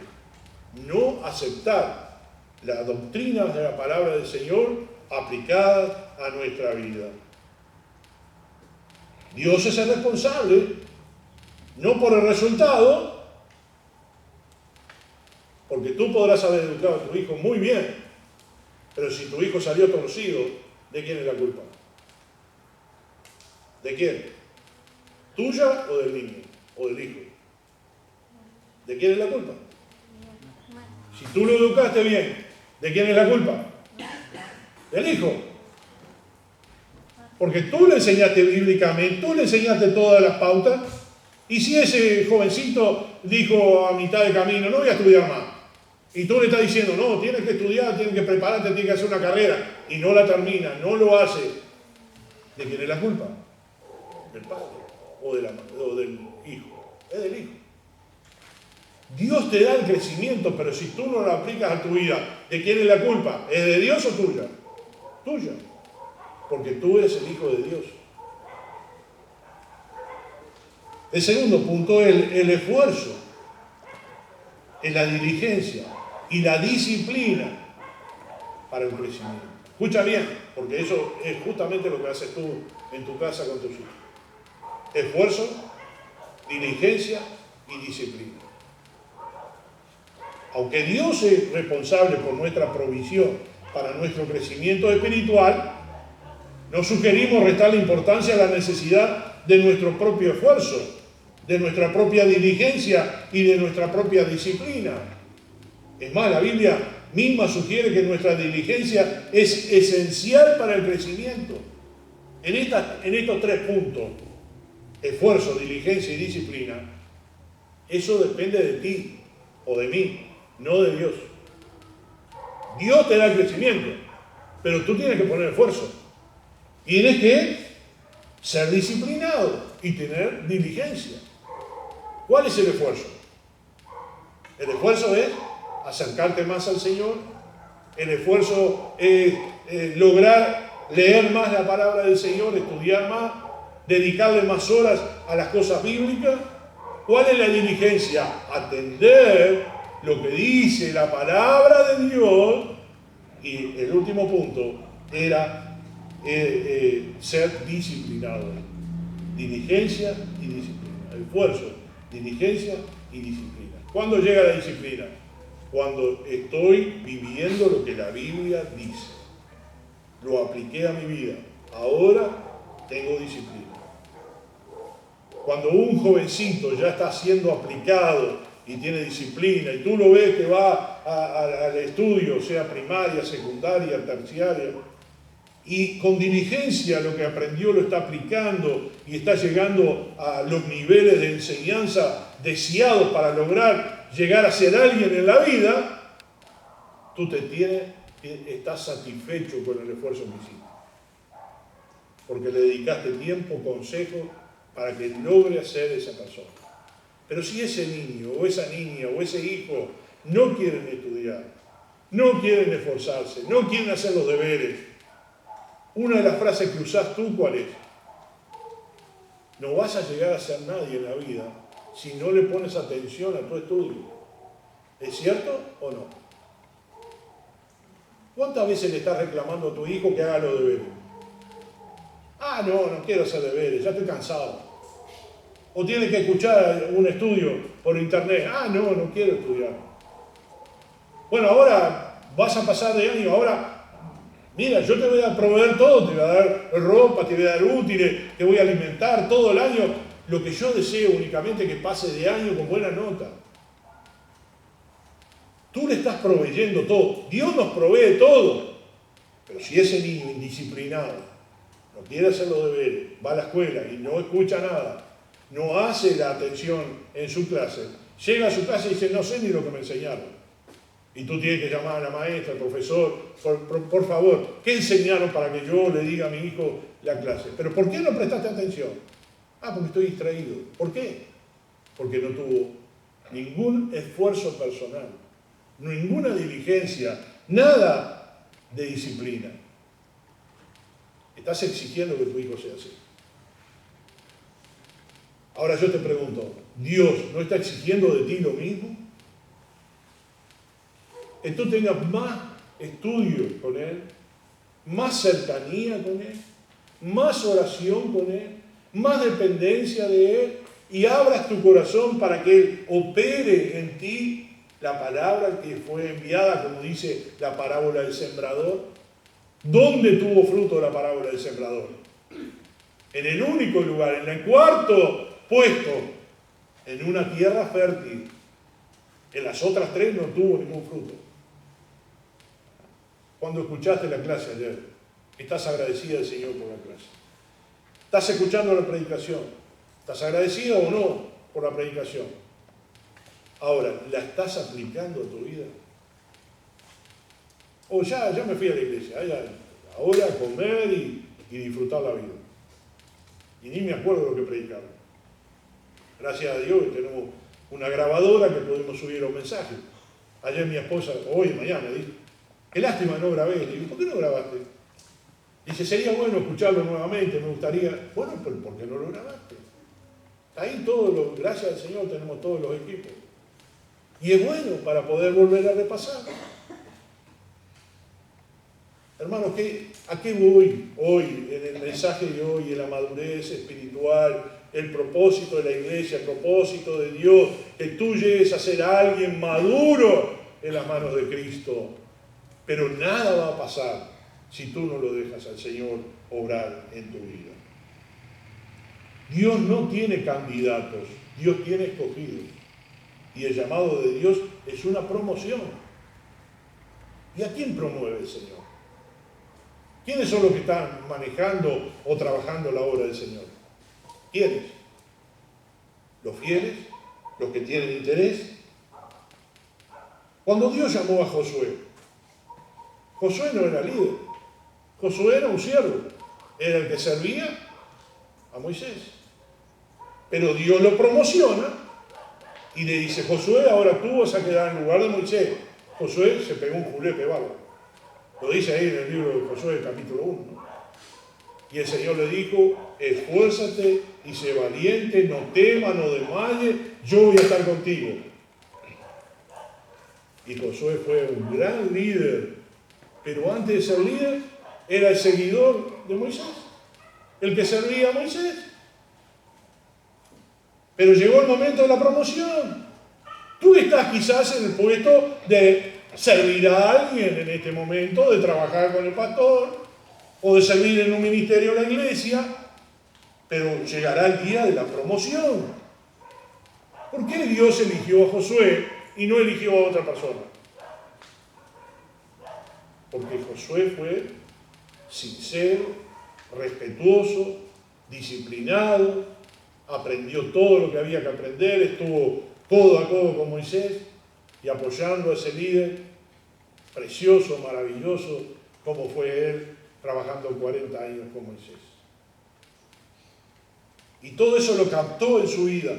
No aceptar la doctrina de la palabra del Señor aplicada a nuestra vida. Dios es el responsable, no por el resultado, porque tú podrás haber educado a tu hijo muy bien, pero si tu hijo salió torcido, ¿de quién es la culpa? ¿De quién? ¿Tuya o del niño? ¿O del hijo? ¿De quién es la culpa? Si tú lo educaste bien, ¿de quién es la culpa? Del hijo. Porque tú le enseñaste bíblicamente, tú le enseñaste todas las pautas, y si ese jovencito dijo a mitad de camino, no voy a estudiar más, y tú le estás diciendo, no, tienes que estudiar, tienes que prepararte, tienes que hacer una carrera, y no la termina, no lo hace, ¿de quién es la culpa? Del padre o del hijo. Es del hijo. Dios te da el crecimiento, pero si tú no lo aplicas a tu vida, ¿de quién es la culpa? ¿Es de Dios o tuya? Tuya. Porque tú eres el hijo de Dios. El segundo punto es el esfuerzo, es la diligencia y la disciplina para el crecimiento. Escucha bien, porque eso es justamente lo que haces tú en tu casa con tus hijos. esfuerzo, diligencia y disciplina. Aunque Dios es responsable por nuestra provisión para nuestro crecimiento espiritual, no sugerimos restarle importancia a la necesidad de nuestro propio esfuerzo, de nuestra propia diligencia y de nuestra propia disciplina. Es más, la Biblia misma sugiere que nuestra diligencia es esencial para el crecimiento. En estos 3 puntos, esfuerzo, diligencia y disciplina, eso depende de ti o de mí, no de Dios. Dios te da el crecimiento, pero tú tienes que poner esfuerzo. Tienes que ser disciplinado y tener diligencia. ¿Cuál es el esfuerzo? El esfuerzo es acercarte más al Señor. El esfuerzo es lograr leer más la palabra del Señor, estudiar más, dedicarle más horas a las cosas bíblicas. ¿Cuál es la diligencia? Atender lo que dice la palabra de Dios. Y el último punto era ser disciplinado. Diligencia y disciplina. Esfuerzo, diligencia y disciplina. ¿Cuándo llega la disciplina? Cuando estoy viviendo lo que la Biblia dice. Lo apliqué a mi vida. Ahora tengo disciplina. Cuando un jovencito ya está siendo aplicado y tiene disciplina, y tú lo ves que va al estudio, sea primaria, secundaria, terciaria, y con diligencia lo que aprendió lo está aplicando y está llegando a los niveles de enseñanza deseados para lograr llegar a ser alguien en la vida, tú estás satisfecho con el esfuerzo que hiciste. Porque le dedicaste tiempo, consejo, para que logre ser esa persona. Pero si ese niño o esa niña o ese hijo no quieren estudiar, no quieren esforzarse, no quieren hacer los deberes, una de las frases que usás tú, ¿cuál es? No vas a llegar a ser nadie en la vida si no le pones atención a tu estudio. ¿Es cierto o no? ¿Cuántas veces le estás reclamando a tu hijo que haga los deberes? Ah, no quiero hacer deberes, ya estoy cansado. O tiene que escuchar un estudio por internet. Ah, no quiero estudiar. Bueno, ahora vas a pasar de año, ahora, mira, yo te voy a proveer todo, te voy a dar ropa, te voy a dar útiles, te voy a alimentar todo el año. Lo que yo deseo únicamente es que pase de año con buena nota. Tú le estás proveyendo todo. Dios nos provee todo. Pero si ese niño indisciplinado no quiere hacer los deberes, va a la escuela y no escucha nada, no hace la atención en su clase, llega a su casa y dice, no sé ni lo que me enseñaron. Y tú tienes que llamar a la maestra, al profesor, por favor, ¿qué enseñaron para que yo le diga a mi hijo la clase? ¿Pero por qué no prestaste atención? Ah, porque estoy distraído. ¿Por qué? Porque no tuvo ningún esfuerzo personal, ninguna diligencia, nada de disciplina. Estás exigiendo que tu hijo sea así. Ahora yo te pregunto, ¿Dios no está exigiendo de ti lo mismo? Que tú tengas más estudio con Él, más cercanía con Él, más oración con Él, más dependencia de Él, y abras tu corazón para que Él opere en ti la palabra que fue enviada, como dice la parábola del sembrador. ¿Dónde tuvo fruto la parábola del sembrador? En el único lugar, en el cuarto puesto, en una tierra fértil. En las otras 3 no tuvo ningún fruto. Cuando escuchaste la clase ayer, estás agradecida al Señor por la clase. Estás escuchando la predicación. ¿Estás agradecida o no por la predicación? Ahora, ¿la estás aplicando a tu vida? O ya me fui a la iglesia, ahora comer y disfrutar la vida. Y ni me acuerdo lo que predicaba. Gracias a Dios tenemos una grabadora que podemos subir los mensajes. Ayer mi esposa, hoy, mañana, dice, qué lástima no grabé. Le digo, ¿por qué no grabaste? Dice, sería bueno escucharlo nuevamente, me gustaría. Bueno, pero ¿por qué no lo grabaste? Ahí gracias al Señor tenemos todos los equipos. Y es bueno para poder volver a repasar. Hermanos, ¿a qué voy hoy en el mensaje de hoy, en la madurez espiritual, el propósito de la iglesia, el propósito de Dios, que tú llegues a ser alguien maduro en las manos de Cristo. Pero nada va a pasar si tú no lo dejas al Señor obrar en tu vida. Dios no tiene candidatos, Dios tiene escogidos. Y el llamado de Dios es una promoción. ¿Y a quién promueve el Señor? ¿Quiénes son los que están manejando o trabajando la obra del Señor? ¿Quiénes? ¿Los fieles? ¿Los que tienen interés? Cuando Dios llamó a Josué, Josué no era líder. Josué era un siervo. Era el que servía a Moisés. Pero Dios lo promociona y le dice, Josué, ahora tú vas a quedar en lugar de Moisés. Josué se pegó un julepe bárbaro. Lo dice ahí en el libro de Josué, capítulo 1. ¿No? Y el Señor le dijo, esfuérzate y sé valiente, no temas, no desmayes, yo voy a estar contigo. Y Josué fue un gran líder, pero antes de ser líder, era el seguidor de Moisés, el que servía a Moisés. Pero llegó el momento de la promoción. Tú estás quizás en el puesto de servir a alguien en este momento, de trabajar con el pastor, o de servir en un ministerio de la iglesia, pero llegará el día de la promoción. ¿Por qué Dios eligió a Josué y no eligió a otra persona? Porque Josué fue sincero, respetuoso, disciplinado, aprendió todo lo que había que aprender, estuvo codo a codo con Moisés y apoyando a ese líder precioso, maravilloso, como fue él trabajando 40 años con Moisés. Y todo eso lo captó en su vida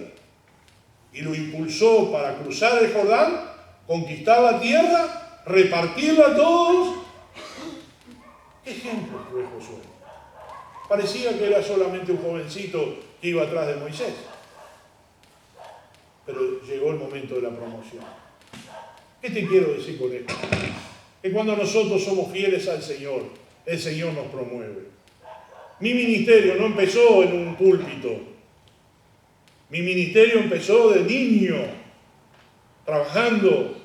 y lo impulsó para cruzar el Jordán, conquistar la tierra, repartirla a todos. ¿Qué ejemplo fue Josué? Parecía que era solamente un jovencito que iba atrás de Moisés. Pero llegó el momento de la promoción. ¿Qué te quiero decir con esto? Que cuando nosotros somos fieles al Señor, el Señor nos promueve. Mi ministerio no empezó en un púlpito. Mi ministerio empezó de niño, trabajando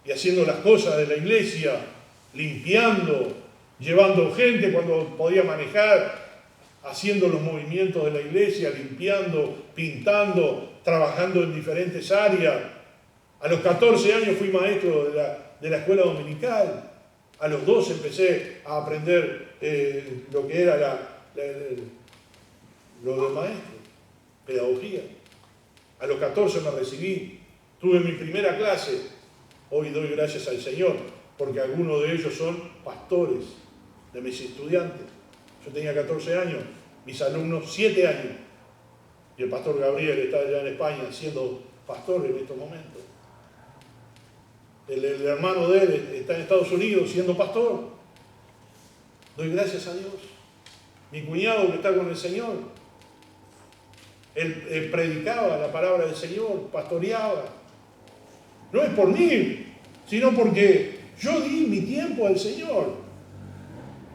y haciendo las cosas de la iglesia, limpiando, llevando gente cuando podía manejar, haciendo los movimientos de la iglesia, limpiando, pintando, trabajando en diferentes áreas. A los 14 años fui maestro de la escuela dominical. A los 12 empecé a aprender lo que era lo de maestro, pedagogía. A los 14 me recibí, tuve mi primera clase. Hoy doy gracias al Señor, porque algunos de ellos son pastores de mis estudiantes. Yo tenía 14 años, mis alumnos 7 años. Y el pastor Gabriel está allá en España siendo pastor en estos momentos. El hermano de él está en Estados Unidos siendo pastor. Doy gracias a Dios. Mi cuñado que está con el Señor, él predicaba la palabra del Señor, pastoreaba. No es por mí, sino porque yo di mi tiempo al Señor.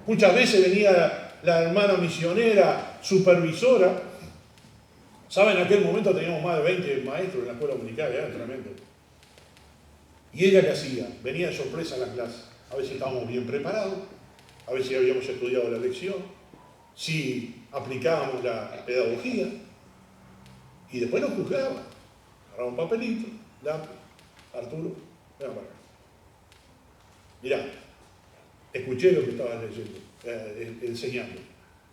Muchas veces venía la hermana misionera, supervisora. ¿Saben? En aquel momento teníamos más de 20 maestros en la escuela dominical, era tremendo. ¿Y ella qué hacía? Venía de sorpresa a la clase. A ver si estábamos bien preparados, a ver si habíamos estudiado la lección, si aplicábamos la pedagogía. Y después nos juzgaba. Agarraba un papelito, lápiz, Arturo, ven para acá. Mirá, escuché lo que estabas leyendo, enseñando,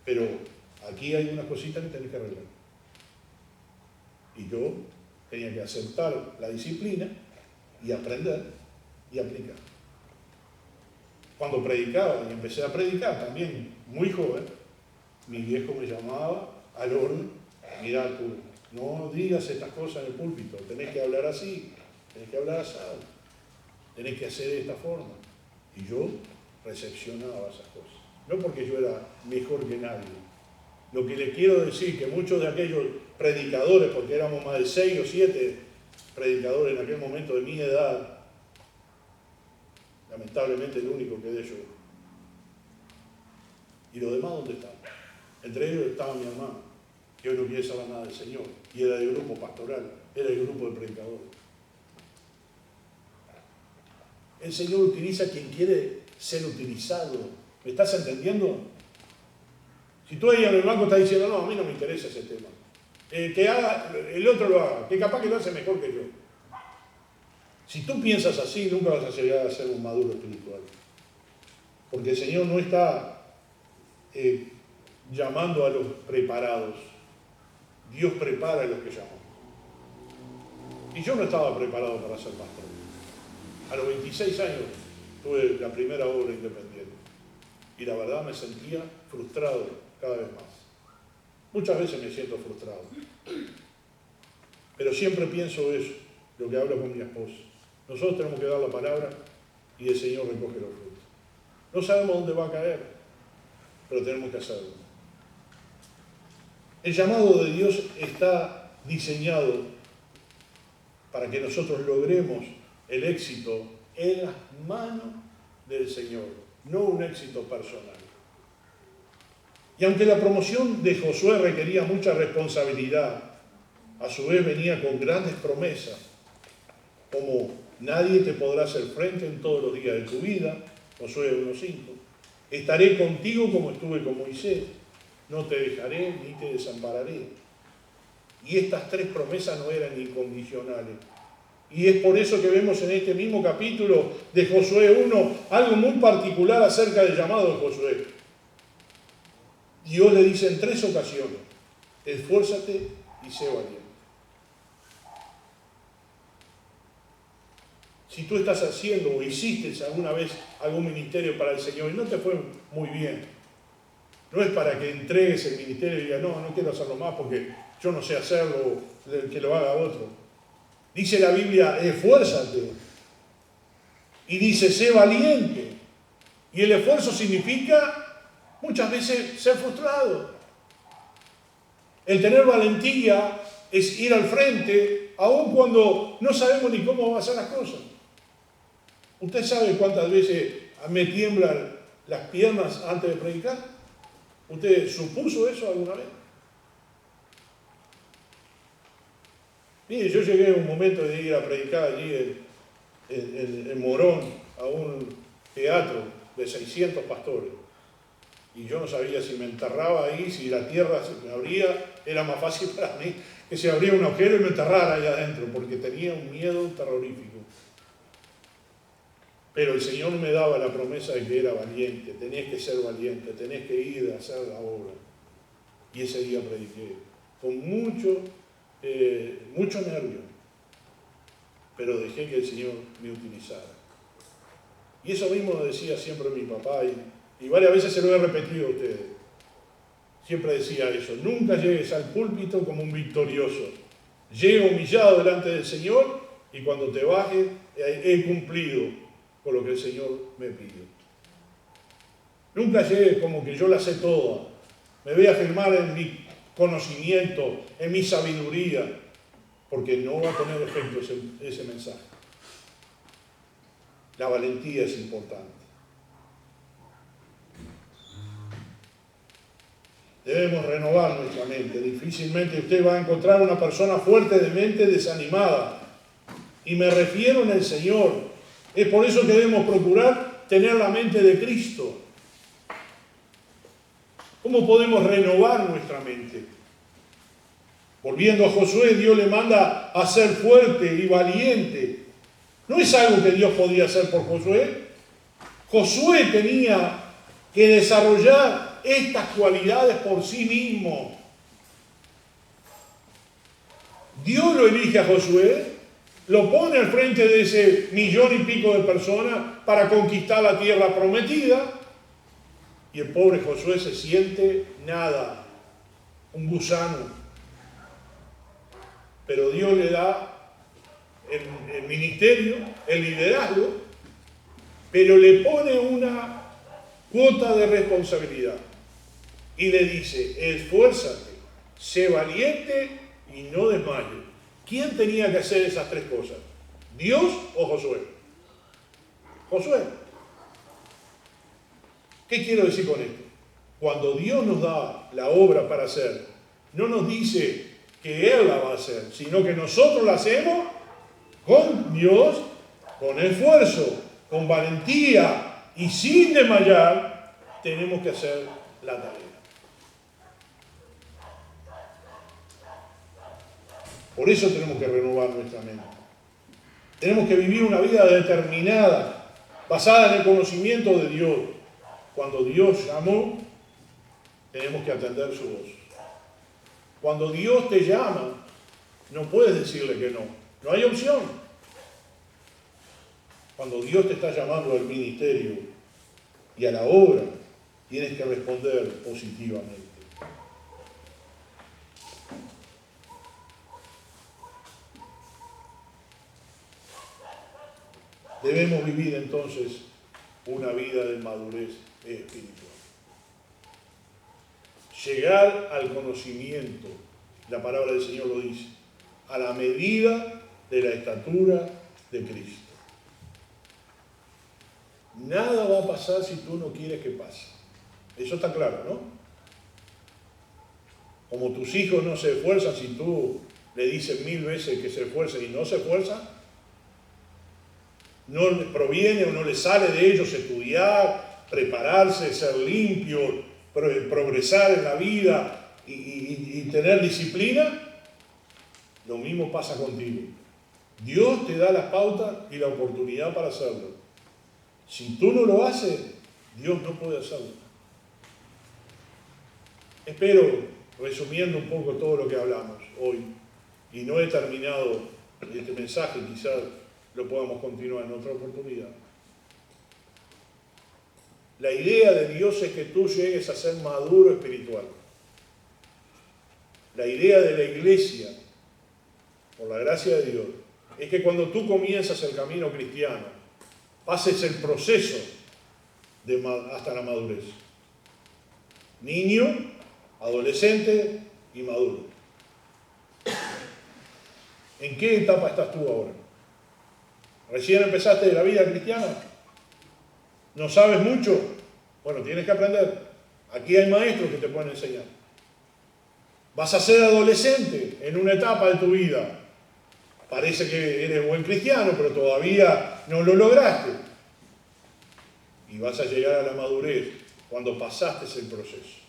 pero aquí hay unas cositas que tenés que arreglar. Y yo tenía que aceptar la disciplina y aprender y aplicar. Cuando predicaba, y empecé a predicar también, muy joven, mi viejo me llamaba al orden. Mirá, Arturo, no digas estas cosas en el púlpito, tenés que hablar así, tenés que hablar asado, tenés que hacer de esta forma. Y yo recepcionaba esas cosas. No porque yo era mejor que nadie. Lo que les quiero decir, que muchos de aquellos predicadores, porque éramos más de 6 o 7 predicadores en aquel momento de mi edad, lamentablemente el único quedé yo. ¿Y los demás dónde estaban? Entre ellos estaba mi hermano. que hoy no quiere saber nada del Señor, y era del grupo pastoral, era del grupo de predicadores. El Señor utiliza a quien quiere ser utilizado. ¿Me estás entendiendo? Si tú ahí en el banco estás diciendo, no, a mí no me interesa ese tema. Que haga, el otro lo haga, que capaz que lo hace mejor que yo. Si tú piensas así, nunca vas a llegar a ser un maduro espiritual. Porque el Señor no está llamando a los preparados. Dios prepara a los que llaman. Y yo no estaba preparado para ser pastor. A los 26 años tuve la primera obra independiente. Y la verdad me sentía frustrado cada vez más. Muchas veces me siento frustrado. Pero siempre pienso eso, lo que hablo con mi esposa. Nosotros tenemos que dar la palabra y el Señor recoge los frutos. No sabemos dónde va a caer, pero tenemos que hacerlo. El llamado de Dios está diseñado para que nosotros logremos el éxito en las manos del Señor, no un éxito personal. Y aunque la promoción de Josué requería mucha responsabilidad, a su vez venía con grandes promesas, como nadie te podrá hacer frente en todos los días de tu vida, Josué 1:5. Estaré contigo como estuve con Moisés, no te dejaré ni te desampararé. Y estas tres promesas no eran incondicionales. Y es por eso que vemos en este mismo capítulo de Josué 1 algo muy particular acerca del llamado de Josué. Dios le dice en 3 ocasiones, esfuérzate y sé valiente. Si tú estás haciendo o hiciste alguna vez algún ministerio para el Señor y no te fue muy bien, no es para que entregues el ministerio y digas, no quiero hacerlo más porque yo no sé hacerlo, que lo haga otro. Dice la Biblia, esfuérzate. Y dice, sé valiente. Y el esfuerzo significa muchas veces ser frustrado. El tener valentía es ir al frente, aun cuando no sabemos ni cómo van a ser las cosas. ¿Usted sabe cuántas veces me tiemblan las piernas antes de predicar? ¿Usted supuso eso alguna vez? Mire, yo llegué a un momento de ir a predicar allí en Morón, a un teatro de 600 pastores. Y yo no sabía si me enterraba ahí, si la tierra se me abría, era más fácil para mí que se abría un agujero y me enterrara ahí adentro, porque tenía un miedo terrorífico. Pero el Señor me daba la promesa de que era valiente, tenés que ser valiente, tenés que ir a hacer la obra. Y ese día prediqué, con mucho nervio, pero dejé que el Señor me utilizara. Y eso mismo lo decía siempre mi papá, y varias veces se lo he repetido a ustedes. Siempre decía eso, nunca llegues al púlpito como un victorioso. Llega humillado delante del Señor y cuando te bajes he cumplido con lo que el Señor me pidió. Nunca llegues como que yo la sé toda. Me voy a afirmar en mi conocimiento, en mi sabiduría, porque no va a tener efecto ese mensaje. La valentía es importante. Debemos renovar nuestra mente. Difícilmente usted va a encontrar una persona fuerte de mente desanimada. Y me refiero en el Señor. Es por eso que debemos procurar tener la mente de Cristo. ¿Cómo podemos renovar nuestra mente? Volviendo a Josué, Dios le manda a ser fuerte y valiente. ¿No es algo que Dios podía hacer por Josué? Josué tenía que desarrollar estas cualidades por sí mismo. Dios lo elige a Josué, lo pone al frente de ese 1,000,000 y pico de personas para conquistar la tierra prometida, y el pobre Josué se siente nada, un gusano. Pero Dios le da el ministerio, el liderazgo, pero le pone una cuota de responsabilidad y le dice, esfuérzate, sé valiente y no desmayes. ¿Quién tenía que hacer esas 3 cosas? ¿Dios o Josué? Josué. ¿Qué quiero decir con esto? Cuando Dios nos da la obra para hacer, no nos dice que Él la va a hacer, sino que nosotros la hacemos con Dios, con esfuerzo, con valentía y sin desmayar, tenemos que hacer la tarea. Por eso tenemos que renovar nuestra mente. Tenemos que vivir una vida determinada, basada en el conocimiento de Dios. Cuando Dios llamó, tenemos que atender su voz. Cuando Dios te llama, no puedes decirle que no. No hay opción. Cuando Dios te está llamando al ministerio y a la obra, tienes que responder positivamente. Debemos vivir entonces una vida de madurez espiritual. Llegar al conocimiento, la palabra del Señor lo dice, a la medida de la estatura de Cristo. Nada va a pasar si tú no quieres que pase. Eso está claro, ¿no? Como tus hijos no se esfuerzan, si tú le dices 1000 veces que se esfuercen y no se esfuerzan, no les proviene o no les sale de ellos estudiar, prepararse, ser limpio, progresar en la vida y tener disciplina, lo mismo pasa contigo. Dios te da las pautas y la oportunidad para hacerlo. Si tú no lo haces, Dios no puede hacerlo. Espero, resumiendo un poco todo lo que hablamos hoy, y no he terminado este mensaje, quizás lo podamos continuar en otra oportunidad. La idea de Dios es que tú llegues a ser maduro espiritual. La idea de la iglesia, por la gracia de Dios, es que cuando tú comienzas el camino cristiano, pases el proceso hasta la madurez. Niño, adolescente y maduro. ¿En qué etapa estás tú ahora? ¿Recién empezaste la vida cristiana? ¿No sabes mucho? Bueno, tienes que aprender. Aquí hay maestros que te pueden enseñar. Vas a ser adolescente en una etapa de tu vida. Parece que eres buen cristiano, pero todavía no lo lograste. Y vas a llegar a la madurez cuando pasaste el proceso.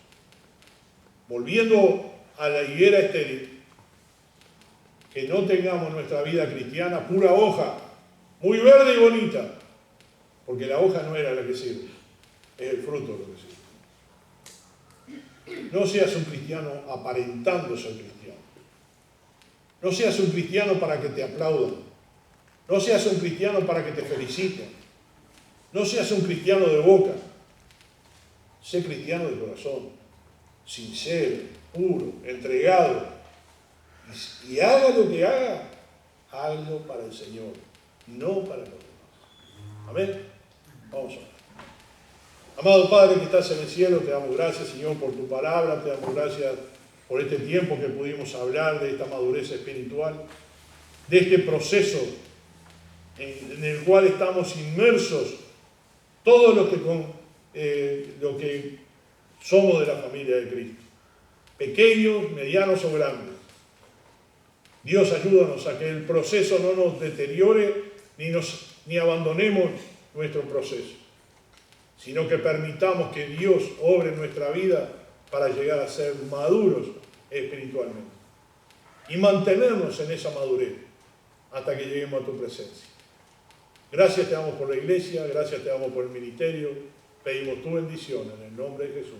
Volviendo a la higuera estéril, que no tengamos nuestra vida cristiana pura hoja, muy verde y bonita, porque la hoja no era la que sirve, es el fruto lo que sirve. No seas un cristiano aparentando ser cristiano. No seas un cristiano para que te aplaudan. No seas un cristiano para que te feliciten. No seas un cristiano de boca. Sé cristiano de corazón, sincero, puro, entregado. Y haga lo que haga, hágalo para el Señor, no para los demás. Amén. Vamos a ver. Amado Padre que estás en el cielo, te damos gracias, Señor, por tu palabra, te damos gracias por este tiempo que pudimos hablar de esta madurez espiritual, de este proceso en el cual estamos inmersos todos los que somos de la familia de Cristo, pequeños, medianos o grandes. Dios, ayúdanos a que el proceso no nos deteriore ni abandonemos nuestro proceso, sino que permitamos que Dios obre en nuestra vida para llegar a ser maduros espiritualmente y mantenernos en esa madurez hasta que lleguemos a tu presencia. Gracias te damos por la iglesia, gracias te damos por el ministerio, pedimos tu bendición en el nombre de Jesús.